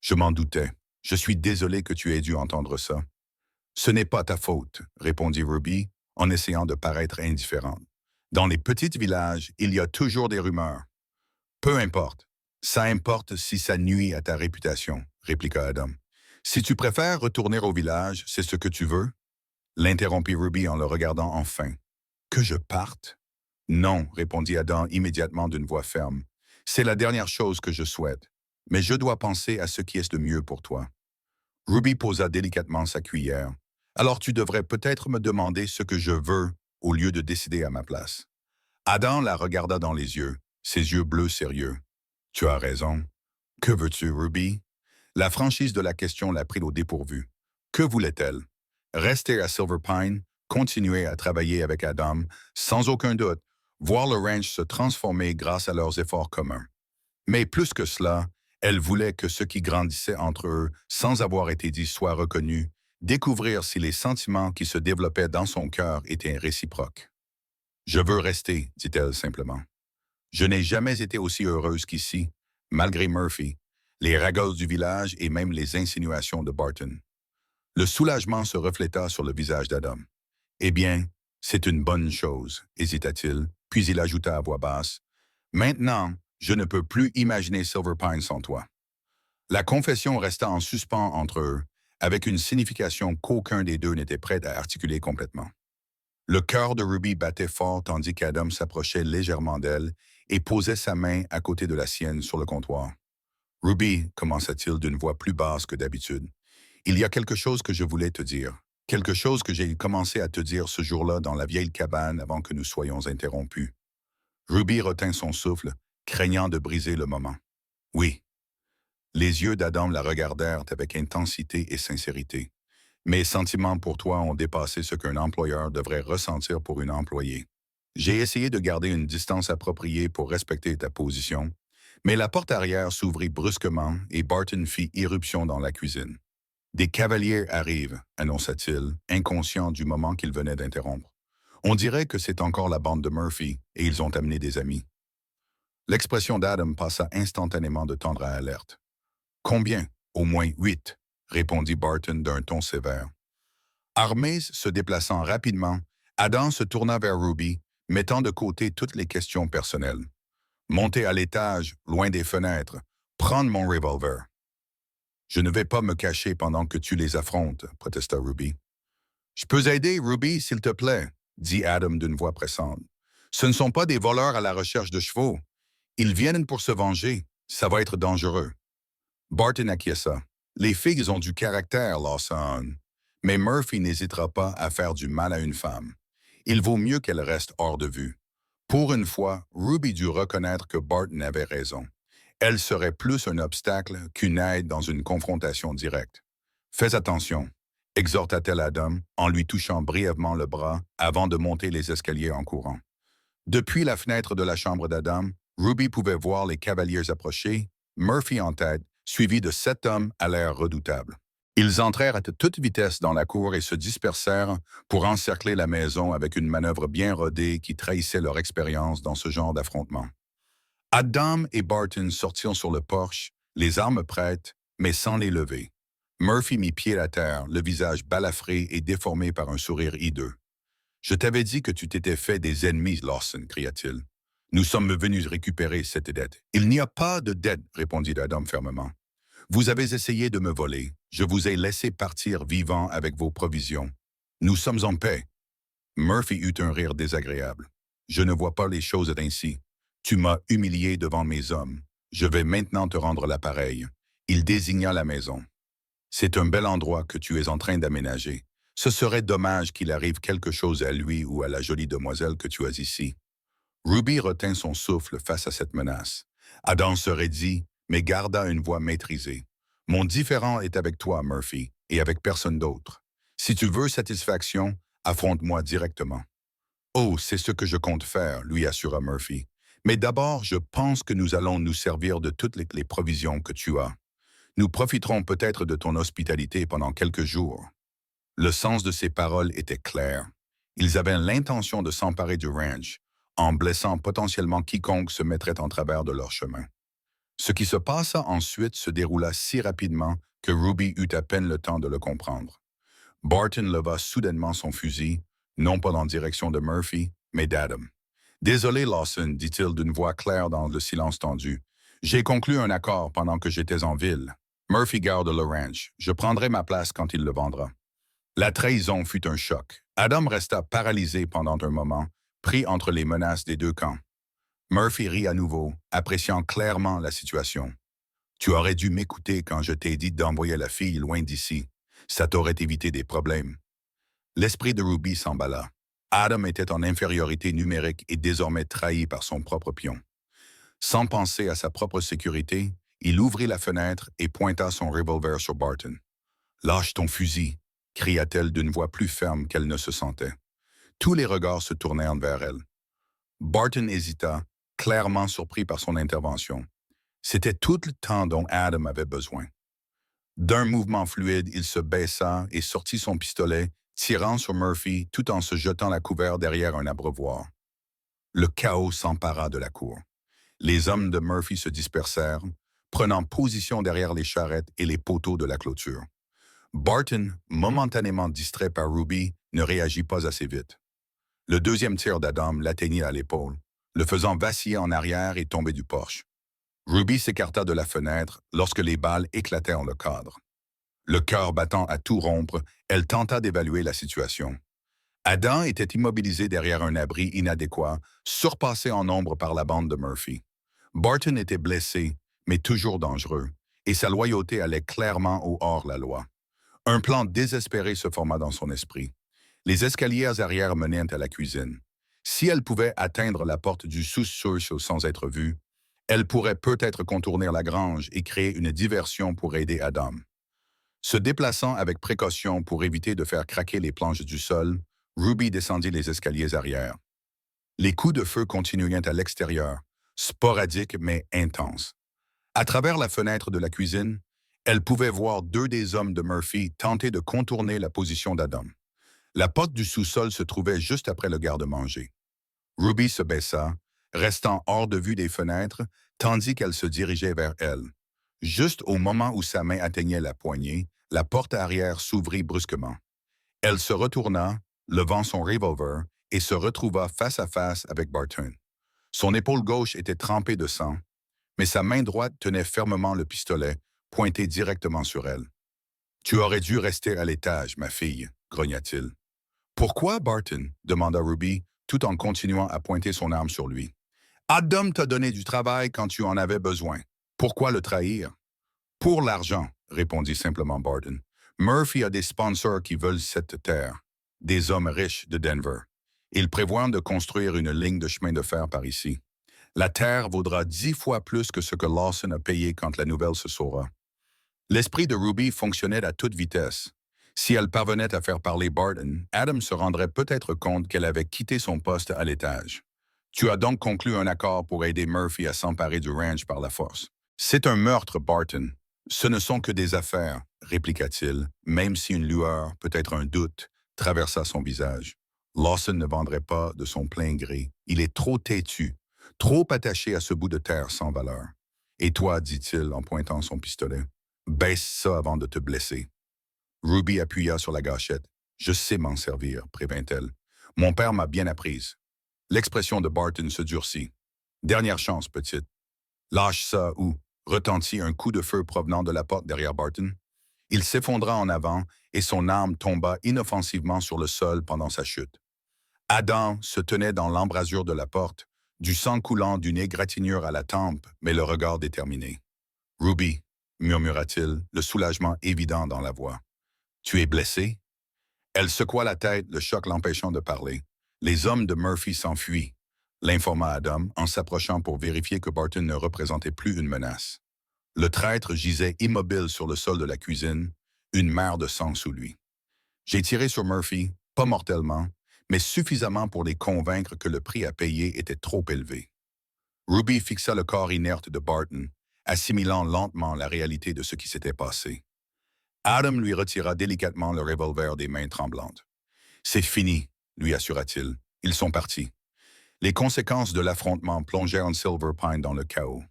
Je m'en doutais. Je suis désolé que tu aies dû entendre ça. Ce n'est pas ta faute, répondit Ruby, en essayant de paraître indifférente. Dans les petits villages, il y a toujours des rumeurs. Peu importe. Ça importe si ça nuit à ta réputation, répliqua Adam. Si tu préfères retourner au village, c'est ce que tu veux? L'interrompit Ruby en le regardant enfin. Que je parte? Non, répondit Adam immédiatement d'une voix ferme. C'est la dernière chose que je souhaite. Mais je dois penser à ce qui est de mieux pour toi. Ruby posa délicatement sa cuillère. Alors tu devrais peut-être me demander ce que je veux au lieu de décider à ma place. Adam la regarda dans les yeux, ses yeux bleus sérieux. Tu as raison. Que veux-tu, Ruby? La franchise de la question la prit au dépourvu. Que voulait-elle? Rester à Silver Pine, continuer à travailler avec Adam, sans aucun doute, voir le ranch se transformer grâce à leurs efforts communs. Mais plus que cela, elle voulait que ce qui grandissait entre eux, sans avoir été dit, soit reconnu, découvrir si les sentiments qui se développaient dans son cœur étaient réciproques. Je veux rester, dit-elle simplement. Je n'ai jamais été aussi heureuse qu'ici, malgré Murphy, les ragots du village et même les insinuations de Barton. Le soulagement se refléta sur le visage d'Adam. Eh bien, c'est une bonne chose, hésita-t-il, puis il ajouta à voix basse. Maintenant, je ne peux plus imaginer Silver Pine sans toi. La confession resta en suspens entre eux, avec une signification qu'aucun des deux n'était prêt à articuler complètement. Le cœur de Ruby battait fort tandis qu'Adam s'approchait légèrement d'elle et posait sa main à côté de la sienne sur le comptoir. Ruby, commença-t-il d'une voix plus basse que d'habitude, il y a quelque chose que je voulais te dire. Quelque chose que j'ai commencé à te dire ce jour-là dans la vieille cabane avant que nous soyons interrompus. Ruby retint son souffle, craignant de briser le moment. Oui. Les yeux d'Adam la regardèrent avec intensité et sincérité. Mes sentiments pour toi ont dépassé ce qu'un employeur devrait ressentir pour une employée. J'ai essayé de garder une distance appropriée pour respecter ta position, mais la porte arrière s'ouvrit brusquement et Barton fit irruption dans la cuisine. Des cavaliers arrivent, annonça-t-il, inconscient du moment qu'il venait d'interrompre. On dirait que c'est encore la bande de Murphy et ils ont amené des amis. L'expression d'Adam passa instantanément de tendre à alerte. Combien? Au moins 8, répondit Barton d'un ton sévère. Armés se déplaçant rapidement, Adam se tourna vers Ruby, mettant de côté toutes les questions personnelles. Monter à l'étage, loin des fenêtres, prendre mon revolver. Je ne vais pas me cacher pendant que tu les affrontes, protesta Ruby. Je peux aider, Ruby, s'il te plaît, dit Adam d'une voix pressante. Ce ne sont pas des voleurs à la recherche de chevaux. Ils viennent pour se venger. Ça va être dangereux. Barton acquiesça. Les filles ont du caractère, Lawson. Mais Murphy n'hésitera pas à faire du mal à une femme. Il vaut mieux qu'elle reste hors de vue. Pour une fois, Ruby dut reconnaître que Barton avait raison. Elle serait plus un obstacle qu'une aide dans une confrontation directe. Fais attention, exhorta-t-elle Adam en lui touchant brièvement le bras avant de monter les escaliers en courant. Depuis la fenêtre de la chambre d'Adam, Ruby pouvait voir les cavaliers approcher, Murphy en tête, suivi de 7 hommes à l'air redoutable. Ils entrèrent à toute vitesse dans la cour et se dispersèrent pour encercler la maison avec une manœuvre bien rodée qui trahissait leur expérience dans ce genre d'affrontement. Adam et Barton sortirent sur le porche, les armes prêtes, mais sans les lever. Murphy mit pied à terre, le visage balafré et déformé par un sourire hideux. « Je t'avais dit que tu t'étais fait des ennemis, Lawson, cria-t-il. Nous sommes venus récupérer cette dette. Il n'y a pas de dette, répondit Adam fermement. Vous avez essayé de me voler. Je vous ai laissé partir vivant avec vos provisions. Nous sommes en paix. Murphy eut un rire désagréable. Je ne vois pas les choses ainsi. Tu m'as humilié devant mes hommes. Je vais maintenant te rendre l'appareil. Il désigna la maison. C'est un bel endroit que tu es en train d'aménager. Ce serait dommage qu'il arrive quelque chose à lui ou à la jolie demoiselle que tu as ici. Ruby retint son souffle face à cette menace. Adam se raidit, mais garda une voix maîtrisée. Mon différend est avec toi, Murphy, et avec personne d'autre. Si tu veux satisfaction, affronte-moi directement. Oh, c'est ce que je compte faire, lui assura Murphy. Mais d'abord, je pense que nous allons nous servir de toutes les provisions que tu as. Nous profiterons peut-être de ton hospitalité pendant quelques jours. Le sens de ses paroles était clair. Ils avaient l'intention de s'emparer du ranch, en blessant potentiellement quiconque se mettrait en travers de leur chemin. Ce qui se passa ensuite se déroula si rapidement que Ruby eut à peine le temps de le comprendre. Barton leva soudainement son fusil, non pas en direction de Murphy, mais d'Adam. Désolé, Lawson, dit-il d'une voix claire dans le silence tendu. J'ai conclu un accord pendant que j'étais en ville. Murphy garde le ranch. Je prendrai ma place quand il le vendra. La trahison fut un choc. Adam resta paralysé pendant un moment, pris entre les menaces des deux camps. Murphy rit à nouveau, appréciant clairement la situation. Tu aurais dû m'écouter quand je t'ai dit d'envoyer la fille loin d'ici. Ça t'aurait évité des problèmes. L'esprit de Ruby s'emballa. Adam était en infériorité numérique et désormais trahi par son propre pion. Sans penser à sa propre sécurité, il ouvrit la fenêtre et pointa son revolver sur Barton. « Lâche ton fusil !» cria-t-elle d'une voix plus ferme qu'elle ne se sentait. Tous les regards se tournèrent vers elle. Barton hésita, clairement surpris par son intervention. C'était tout le temps dont Adam avait besoin. D'un mouvement fluide, il se baissa et sortit son pistolet, tirant sur Murphy tout en se jetant la couvert derrière un abreuvoir. Le chaos s'empara de la cour. Les hommes de Murphy se dispersèrent, prenant position derrière les charrettes et les poteaux de la clôture. Barton, momentanément distrait par Ruby, ne réagit pas assez vite. Le deuxième tir d'Adam l'atteignit à l'épaule, le faisant vaciller en arrière et tomber du porche. Ruby s'écarta de la fenêtre lorsque les balles éclatèrent le cadre. Le cœur battant à tout rompre, elle tenta d'évaluer la situation. Adam était immobilisé derrière un abri inadéquat, surpassé en nombre par la bande de Murphy. Barton était blessé, mais toujours dangereux, et sa loyauté allait clairement au hors-la-loi. Un plan désespéré se forma dans son esprit. Les escaliers arrière menaient à la cuisine. Si elle pouvait atteindre la porte du sous-sol sans être vue, elle pourrait peut-être contourner la grange et créer une diversion pour aider Adam. Se déplaçant avec précaution pour éviter de faire craquer les planches du sol, Ruby descendit les escaliers arrière. Les coups de feu continuaient à l'extérieur, sporadiques mais intenses. À travers la fenêtre de la cuisine, elle pouvait voir deux des hommes de Murphy tenter de contourner la position d'Adam. La porte du sous-sol se trouvait juste après le garde-manger. Ruby se baissa, restant hors de vue des fenêtres, tandis qu'elle se dirigeait vers elle. Juste au moment où sa main atteignait la poignée, la porte arrière s'ouvrit brusquement. Elle se retourna, levant son revolver, et se retrouva face à face avec Barton. Son épaule gauche était trempée de sang, mais sa main droite tenait fermement le pistolet, pointé directement sur elle. « Tu aurais dû rester à l'étage, ma fille, » grogna-t-il. « Pourquoi, Barton ?» demanda Ruby, tout en continuant à pointer son arme sur lui. « Adam t'a donné du travail quand tu en avais besoin. Pourquoi le trahir? »« Pour l'argent, » répondit simplement Barton. « Murphy a des sponsors qui veulent cette terre, des hommes riches de Denver. Ils prévoient de construire une ligne de chemin de fer par ici. La terre vaudra 10 fois plus que ce que Lawson a payé quand la nouvelle se saura. » L'esprit de Ruby fonctionnait à toute vitesse. Si elle parvenait à faire parler Barton, Adam se rendrait peut-être compte qu'elle avait quitté son poste à l'étage. « Tu as donc conclu un accord pour aider Murphy à s'emparer du ranch par la force. »« C'est un meurtre, Barton. Ce ne sont que des affaires, » répliqua-t-il, même si une lueur, peut-être un doute, traversa son visage. Lawson ne vendrait pas de son plein gré. Il est trop têtu, trop attaché à ce bout de terre sans valeur. « Et toi, dit-il en pointant son pistolet, baisse ça avant de te blesser. » Ruby appuya sur la gâchette. « Je sais m'en servir, » prévint-elle. « Mon père m'a bien apprise. » L'expression de Barton se durcit. « Dernière chance, petite. »« Lâche ça ou » retentit un coup de feu provenant de la porte derrière Barton. Il s'effondra en avant et son arme tomba inoffensivement sur le sol pendant sa chute. Adam se tenait dans l'embrasure de la porte, du sang coulant d'une égratignure à la tempe, mais le regard déterminé. « Ruby, » murmura-t-il, le soulagement évident dans la voix. « Tu es blessé? » Elle secoua la tête, le choc l'empêchant de parler. Les hommes de Murphy s'enfuient, l'informa Adam en s'approchant pour vérifier que Barton ne représentait plus une menace. Le traître gisait immobile sur le sol de la cuisine, une mer de sang sous lui. J'ai tiré sur Murphy, pas mortellement, mais suffisamment pour les convaincre que le prix à payer était trop élevé. Ruby fixa le corps inerte de Barton, assimilant lentement la réalité de ce qui s'était passé. Adam lui retira délicatement le revolver des mains tremblantes. « C'est fini, » lui assura-t-il. Ils sont partis. Les conséquences de l'affrontement plongèrent Silver Pine dans le chaos.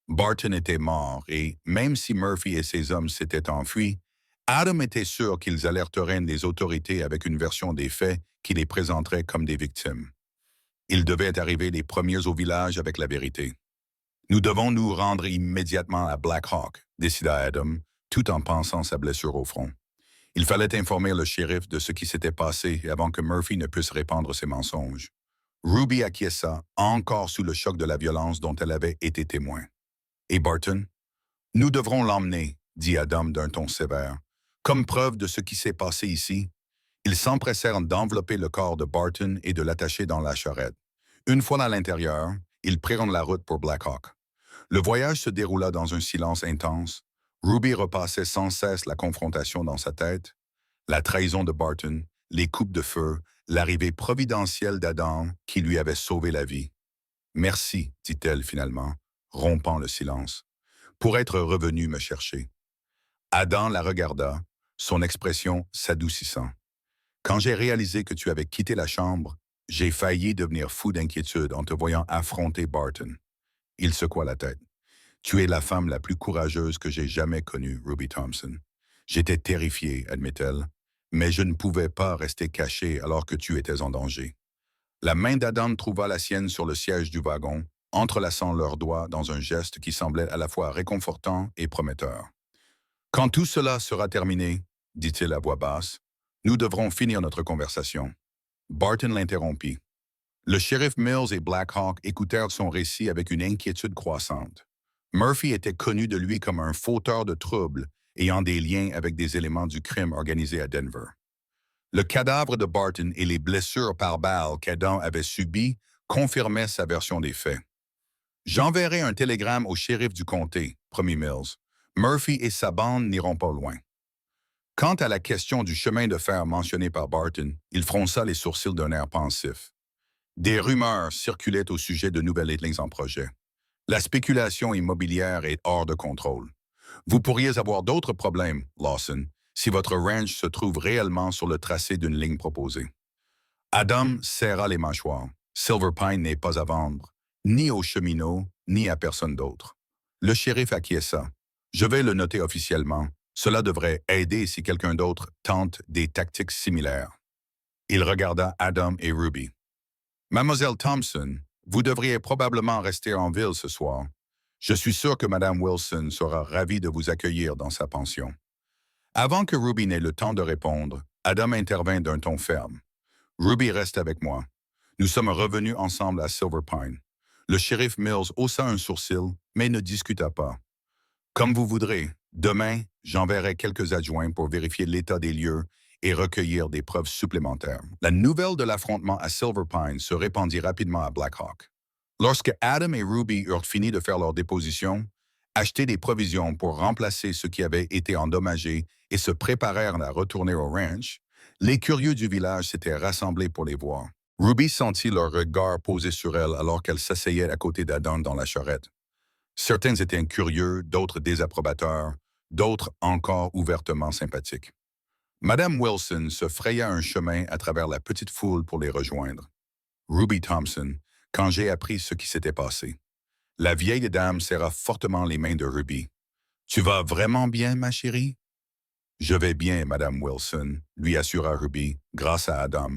Barton était mort et, même si Murphy et ses hommes s'étaient enfuis, Adam était sûr qu'ils alerteraient les autorités avec une version des faits qui les présenterait comme des victimes. Ils devaient arriver les premiers au village avec la vérité. Nous devons nous rendre immédiatement à Black Hawk, décida Adam, tout en pansant sa blessure au front. Il fallait informer le shérif de ce qui s'était passé avant que Murphy ne puisse répandre ses mensonges. Ruby acquiesça, encore sous le choc de la violence dont elle avait été témoin. Et Barton? Nous devrons l'emmener, dit Adam d'un ton sévère. Comme preuve de ce qui s'est passé ici, ils s'empressèrent d'envelopper le corps de Barton et de l'attacher dans la charrette. Une fois à l'intérieur, ils prirent la route pour Black Hawk. Le voyage se déroula dans un silence intense. Ruby repassait sans cesse la confrontation dans sa tête, la trahison de Barton, les coupes de feu, l'arrivée providentielle d'Adam qui lui avait sauvé la vie. « Merci, dit-elle finalement, rompant le silence, pour être revenu me chercher. » Adam la regarda, son expression s'adoucissant. « Quand j'ai réalisé que tu avais quitté la chambre, j'ai failli devenir fou d'inquiétude en te voyant affronter Barton. » Il secoua la tête. « Tu es la femme la plus courageuse que j'ai jamais connue, Ruby Thompson. J'étais terrifié, admet-elle, mais je ne pouvais pas rester caché alors que tu étais en danger. » La main d'Adam trouva la sienne sur le siège du wagon, entrelaçant leurs doigts dans un geste qui semblait à la fois réconfortant et prometteur. « Quand tout cela sera terminé, dit-il à voix basse, nous devrons finir notre conversation. » Barton l'interrompit. Le shérif Mills et Black Hawk écoutèrent son récit avec une inquiétude croissante. Murphy était connu de lui comme un fauteur de troubles ayant des liens avec des éléments du crime organisé à Denver. Le cadavre de Barton et les blessures par balle qu'Adam avait subies confirmaient sa version des faits. « J'enverrai un télégramme au shérif du comté, » promit Mills. « Murphy et sa bande n'iront pas loin. » Quant à la question du chemin de fer mentionné par Barton, il fronça les sourcils d'un air pensif. Des rumeurs circulaient au sujet de nouvelles lignes en projet. La spéculation immobilière est hors de contrôle. Vous pourriez avoir d'autres problèmes, Lawson, si votre ranch se trouve réellement sur le tracé d'une ligne proposée. Adam serra les mâchoires. Silver Pine n'est pas à vendre, ni aux cheminots, ni à personne d'autre. Le shérif acquiesça. Je vais le noter officiellement. Cela devrait aider si quelqu'un d'autre tente des tactiques similaires. Il regarda Adam et Ruby. Mademoiselle Thompson, vous devriez probablement rester en ville ce soir. Je suis sûr que Madame Wilson sera ravie de vous accueillir dans sa pension. Avant que Ruby n'ait le temps de répondre, Adam intervint d'un ton ferme. Ruby reste avec moi. Nous sommes revenus ensemble à Silver Pine. Le shérif Mills haussa un sourcil, mais ne discuta pas. Comme vous voudrez, demain, j'enverrai quelques adjoints pour vérifier l'état des lieux et recueillir des preuves supplémentaires. La nouvelle de l'affrontement à Silver Pine se répandit rapidement à Black Hawk. Lorsque Adam et Ruby eurent fini de faire leur déposition, acheter des provisions pour remplacer ce qui avait été endommagé et se préparèrent à retourner au ranch, les curieux du village s'étaient rassemblés pour les voir. Ruby sentit leur regard posé sur elle alors qu'elle s'asseyait à côté d'Adam dans la charrette. Certains étaient curieux, d'autres désapprobateurs, d'autres encore ouvertement sympathiques. Madame Wilson se fraya un chemin à travers la petite foule pour les rejoindre. Ruby Thompson, quand j'ai appris ce qui s'était passé. La vieille dame serra fortement les mains de Ruby. « Tu vas vraiment bien, ma chérie? »« Je vais bien, Madame Wilson, » lui assura Ruby, grâce à Adam.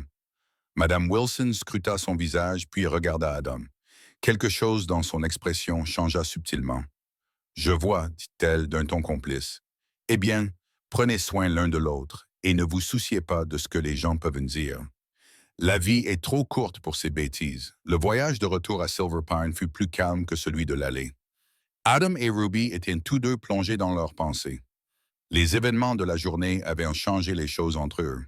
Madame Wilson scruta son visage puis regarda Adam. Quelque chose dans son expression changea subtilement. « Je vois, dit-elle d'un ton complice. Eh bien, prenez soin l'un de l'autre et ne vous souciez pas de ce que les gens peuvent dire. La vie est trop courte pour ces bêtises. » Le voyage de retour à Silver Pine fut plus calme que celui de l'aller. Adam et Ruby étaient tous deux plongés dans leurs pensées. Les événements de la journée avaient changé les choses entre eux.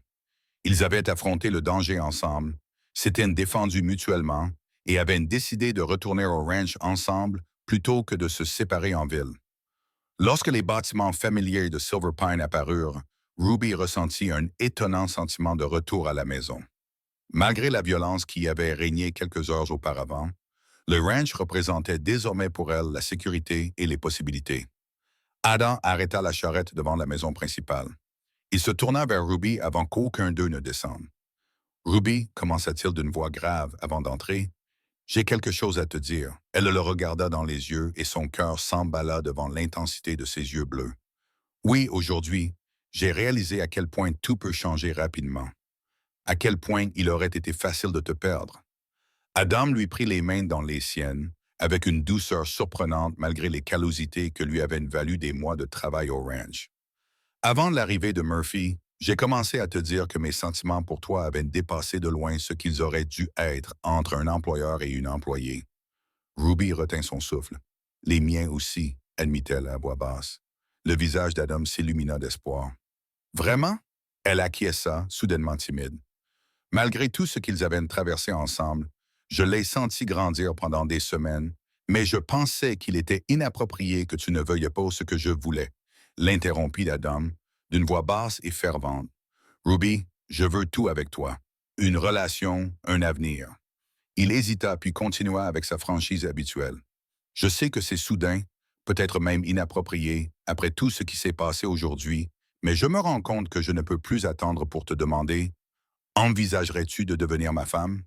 Ils avaient affronté le danger ensemble, s'étaient défendus mutuellement et avaient décidé de retourner au ranch ensemble plutôt que de se séparer en ville. Lorsque les bâtiments familiers de Silver Pine apparurent, Ruby ressentit un étonnant sentiment de retour à la maison. Malgré la violence qui y avait régné quelques heures auparavant, le ranch représentait désormais pour elle la sécurité et les possibilités. Adam arrêta la charrette devant la maison principale. Il se tourna vers Ruby avant qu'aucun d'eux ne descende. Ruby, commença-t-il d'une voix grave avant d'entrer, j'ai quelque chose à te dire. Elle le regarda dans les yeux et son cœur s'emballa devant l'intensité de ses yeux bleus. Oui, aujourd'hui, j'ai réalisé à quel point tout peut changer rapidement, à quel point il aurait été facile de te perdre. Adam lui prit les mains dans les siennes, avec une douceur surprenante malgré les callosités que lui avaient valu des mois de travail au ranch. Avant l'arrivée de Murphy, j'ai commencé à te dire que mes sentiments pour toi avaient dépassé de loin ce qu'ils auraient dû être entre un employeur et une employée. Ruby retint son souffle. Les miens aussi, admit-elle à voix basse. Le visage d'Adam s'illumina d'espoir. Vraiment? Elle acquiesça, soudainement timide. Malgré tout ce qu'ils avaient traversé ensemble, je l'ai senti grandir pendant des semaines, mais je pensais qu'il était inapproprié que tu ne veuilles pas ce que je voulais, l'interrompit Adam, d'une voix basse et fervente. Ruby, je veux tout avec toi. Une relation, un avenir. Il hésita puis continua avec sa franchise habituelle. Je sais que c'est soudain, peut-être même inapproprié, après tout ce qui s'est passé aujourd'hui, mais je me rends compte que je ne peux plus attendre pour te demander, envisagerais-tu de devenir ma femme?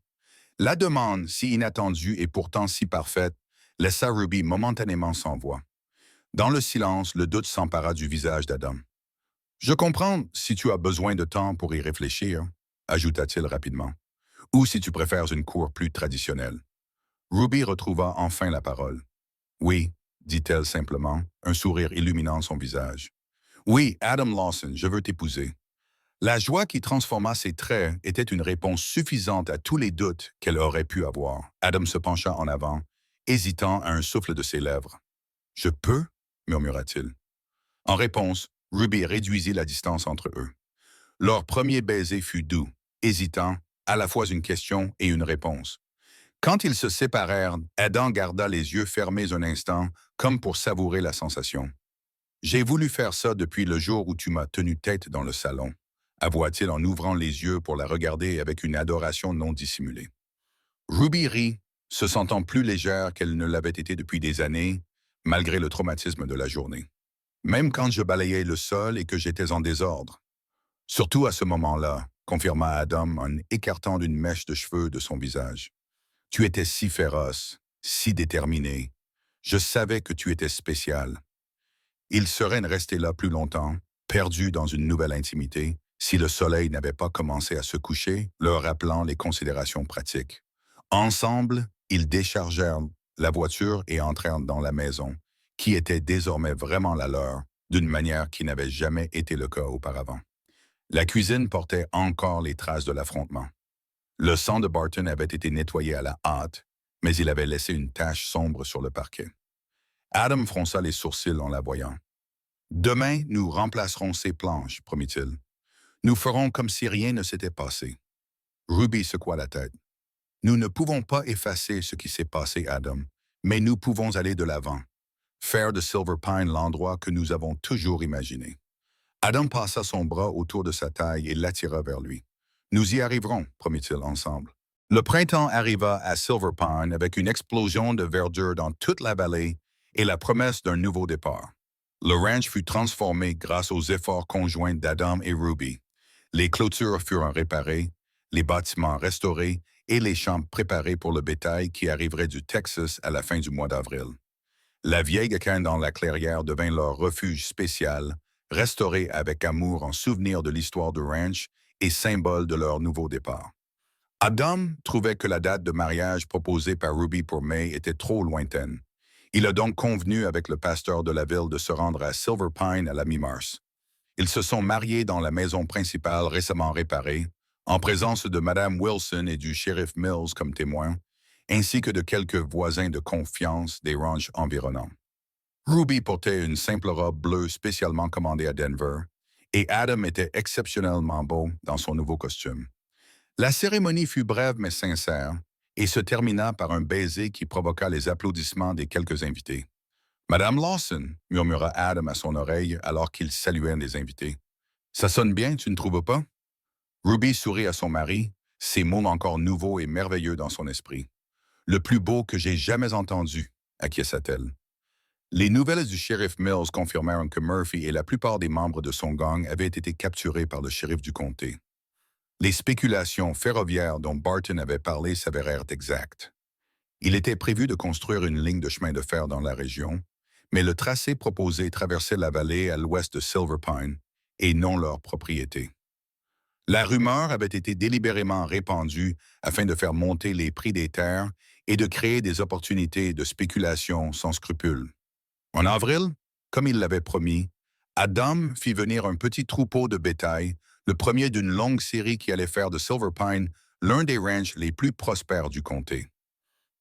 La demande, si inattendue et pourtant si parfaite, laissa Ruby momentanément sans voix. Dans le silence, le doute s'empara du visage d'Adam. Je comprends si tu as besoin de temps pour y réfléchir, ajouta-t-il rapidement, ou si tu préfères une cour plus traditionnelle. Ruby retrouva enfin la parole. Oui, dit-elle simplement, un sourire illuminant son visage. Oui, Adam Lawson, je veux t'épouser. La joie qui transforma ses traits était une réponse suffisante à tous les doutes qu'elle aurait pu avoir. Adam se pencha en avant, hésitant à un souffle de ses lèvres. « Je peux » murmura-t-il. En réponse, Ruby réduisit la distance entre eux. Leur premier baiser fut doux, hésitant, à la fois une question et une réponse. Quand ils se séparèrent, Adam garda les yeux fermés un instant, comme pour savourer la sensation. « J'ai voulu faire ça depuis le jour où tu m'as tenu tête dans le salon. » avoua-t-il en ouvrant les yeux pour la regarder avec une adoration non dissimulée. Ruby rit, se sentant plus légère qu'elle ne l'avait été depuis des années, malgré le traumatisme de la journée. Même quand je balayais le sol et que j'étais en désordre. Surtout à ce moment-là, confirma Adam en écartant d'une mèche de cheveux de son visage. Tu étais si féroce, si déterminé. Je savais que tu étais spécial. Il serait resté là plus longtemps, perdu dans une nouvelle intimité, si le soleil n'avait pas commencé à se coucher, leur rappelant les considérations pratiques. Ensemble, ils déchargèrent la voiture et entrèrent dans la maison, qui était désormais vraiment la leur, d'une manière qui n'avait jamais été le cas auparavant. La cuisine portait encore les traces de l'affrontement. Le sang de Barton avait été nettoyé à la hâte, mais il avait laissé une tache sombre sur le parquet. Adam fronça les sourcils en la voyant. « Demain, nous remplacerons ces planches, promit-il. Nous ferons comme si rien ne s'était passé. » Ruby secoua la tête. « Nous ne pouvons pas effacer ce qui s'est passé, Adam, mais nous pouvons aller de l'avant, faire de Silver Pine l'endroit que nous avons toujours imaginé. » Adam passa son bras autour de sa taille et l'attira vers lui. « Nous y arriverons, promit-il ensemble. » Le printemps arriva à Silver Pine avec une explosion de verdure dans toute la vallée et la promesse d'un nouveau départ. Le ranch fut transformé grâce aux efforts conjoints d'Adam et Ruby. Les clôtures furent réparées, les bâtiments restaurés et les champs préparés pour le bétail qui arriverait du Texas à la fin du mois d'avril. La vieille cabane dans la clairière devint leur refuge spécial, restauré avec amour en souvenir de l'histoire du ranch et symbole de leur nouveau départ. Adam trouvait que la date de mariage proposée par Ruby pour mai était trop lointaine. Il a donc convenu avec le pasteur de la ville de se rendre à Silver Pine à la mi-mars. Ils se sont mariés dans la maison principale récemment réparée, en présence de Madame Wilson et du shérif Mills comme témoins, ainsi que de quelques voisins de confiance des ranchs environnants. Ruby portait une simple robe bleue spécialement commandée à Denver, et Adam était exceptionnellement beau dans son nouveau costume. La cérémonie fut brève mais sincère, et se termina par un baiser qui provoqua les applaudissements des quelques invités. « Madame Lawson » murmura Adam à son oreille alors qu'il saluait les invités. « Ça sonne bien, tu ne trouves pas? » Ruby sourit à son mari, ces mots encore nouveaux et merveilleux dans son esprit. « Le plus beau que j'ai jamais entendu » acquiesça-t-elle. Les nouvelles du shérif Mills confirmèrent que Murphy et la plupart des membres de son gang avaient été capturés par le shérif du comté. Les spéculations ferroviaires dont Barton avait parlé s'avérèrent exactes. Il était prévu de construire une ligne de chemin de fer dans la région, mais le tracé proposé traversait la vallée à l'ouest de Silver Pine et non leur propriété. La rumeur avait été délibérément répandue afin de faire monter les prix des terres et de créer des opportunités de spéculation sans scrupules. En avril, comme il l'avait promis, Adam fit venir un petit troupeau de bétail, le premier d'une longue série qui allait faire de Silver Pine l'un des ranchs les plus prospères du comté.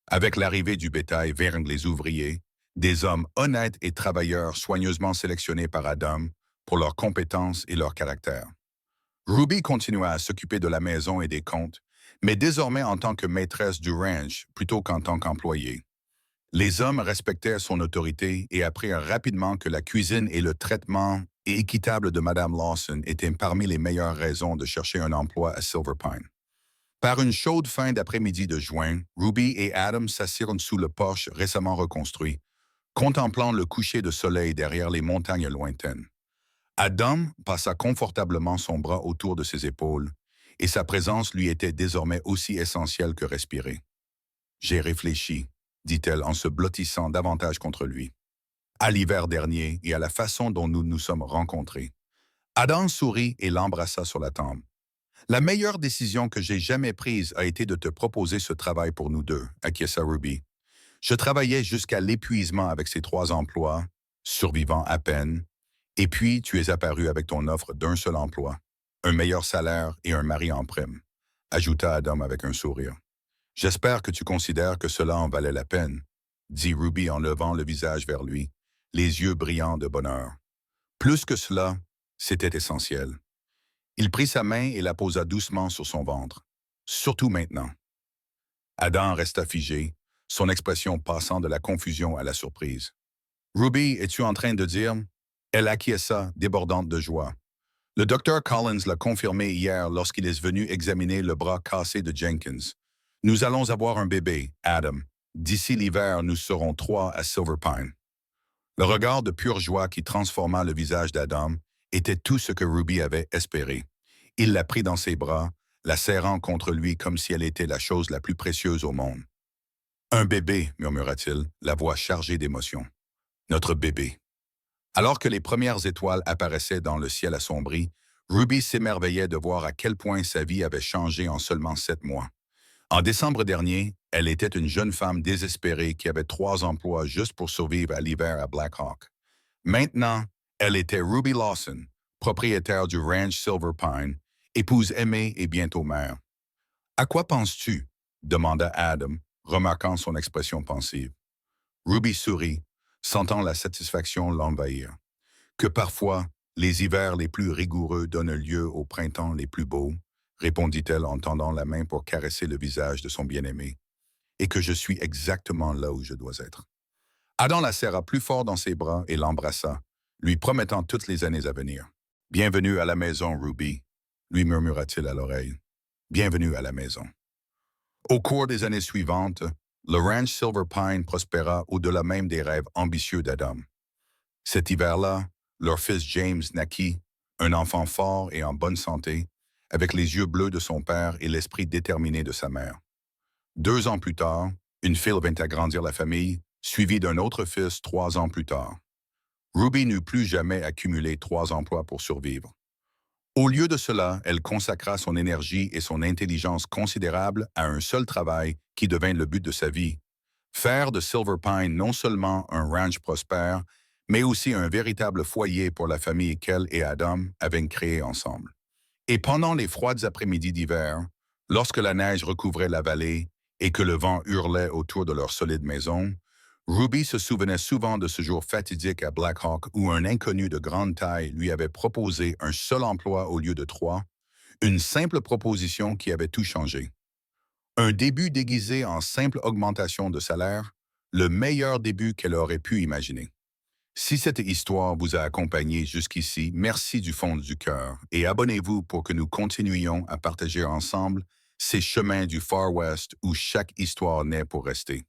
Avec l'arrivée du bétail vers les ouvriers, des hommes honnêtes et travailleurs soigneusement sélectionnés par Adam pour leurs compétences et leur caractère. Ruby continua à s'occuper de la maison et des comptes, mais désormais en tant que maîtresse du ranch plutôt qu'en tant qu'employée. Les hommes respectèrent son autorité et apprirent rapidement que la cuisine et le traitement équitable de Madame Lawson étaient parmi les meilleures raisons de chercher un emploi à Silver Pine. Par une chaude fin d'après-midi de juin, Ruby et Adam s'assirent sous le porche récemment reconstruit, contemplant le coucher de soleil derrière les montagnes lointaines. Adam passa confortablement son bras autour de ses épaules, et sa présence lui était désormais aussi essentielle que respirer. « J'ai réfléchi », dit-elle en se blottissant davantage contre lui. « À l'hiver dernier et à la façon dont nous nous sommes rencontrés. » Adam sourit et l'embrassa sur la tempe. « La meilleure décision que j'ai jamais prise a été de te proposer ce travail pour nous deux, » acquiesça Ruby. « Je travaillais jusqu'à l'épuisement avec ces 3 emplois, survivant à peine, et puis tu es apparu avec ton offre d'un seul emploi, un meilleur salaire et un mari en prime, » ajouta Adam avec un sourire. « J'espère que tu considères que cela en valait la peine, » dit Ruby en levant le visage vers lui, les yeux brillants de bonheur. Plus que cela, c'était essentiel. Il prit sa main et la posa doucement sur son ventre. Surtout maintenant. Adam resta figé, son expression passant de la confusion à la surprise. « Ruby, es-tu en train de dire… » Elle acquiesça, débordante de joie. Le docteur Collins l'a confirmé hier lorsqu'il est venu examiner le bras cassé de Jenkins. Nous allons avoir un bébé, Adam. D'ici l'hiver, nous serons 3 à Silver Pine. Le regard de pure joie qui transforma le visage d'Adam était tout ce que Ruby avait espéré. Il la prit dans ses bras, la serrant contre lui comme si elle était la chose la plus précieuse au monde. « Un bébé, murmura-t-il, la voix chargée d'émotion. « Notre bébé. » Alors que les premières étoiles apparaissaient dans le ciel assombri, Ruby s'émerveillait de voir à quel point sa vie avait changé en seulement 7 mois. En décembre dernier, elle était une jeune femme désespérée qui avait 3 emplois juste pour survivre à l'hiver à Black Hawk. Maintenant, elle était Ruby Lawson, propriétaire du ranch Silver Pine, épouse aimée et bientôt mère. « À quoi penses-tu » demanda Adam, remarquant son expression pensive. Ruby sourit, sentant la satisfaction l'envahir. Que parfois, les hivers les plus rigoureux donnent lieu aux printemps les plus beaux, répondit-elle en tendant la main pour caresser le visage de son bien-aimé, et que je suis exactement là où je dois être. Adam la serra plus fort dans ses bras et l'embrassa, lui promettant toutes les années à venir. « Bienvenue à la maison, Ruby, » lui murmura-t-il à l'oreille. « Bienvenue à la maison. » Au cours des années suivantes, le ranch Silver Pine prospéra au-delà même des rêves ambitieux d'Adam. Cet hiver-là, leur fils James naquit, un enfant fort et en bonne santé, avec les yeux bleus de son père et l'esprit déterminé de sa mère. 2 ans plus tard, une fille vint agrandir la famille, suivie d'un autre fils 3 ans plus tard. Ruby n'eut plus jamais accumulé 3 emplois pour survivre. Au lieu de cela, elle consacra son énergie et son intelligence considérable à un seul travail qui devint le but de sa vie, faire de Silver Pine non seulement un ranch prospère, mais aussi un véritable foyer pour la famille qu'elle et Adam avaient créé ensemble. Et pendant les froides après-midi d'hiver, lorsque la neige recouvrait la vallée et que le vent hurlait autour de leur solide maison, Ruby se souvenait souvent de ce jour fatidique à Black Hawk où un inconnu de grande taille lui avait proposé un seul emploi au lieu de 3, une simple proposition qui avait tout changé. Un début déguisé en simple augmentation de salaire, le meilleur début qu'elle aurait pu imaginer. Si cette histoire vous a accompagné jusqu'ici, merci du fond du cœur et abonnez-vous pour que nous continuions à partager ensemble ces chemins du Far West où chaque histoire naît pour rester.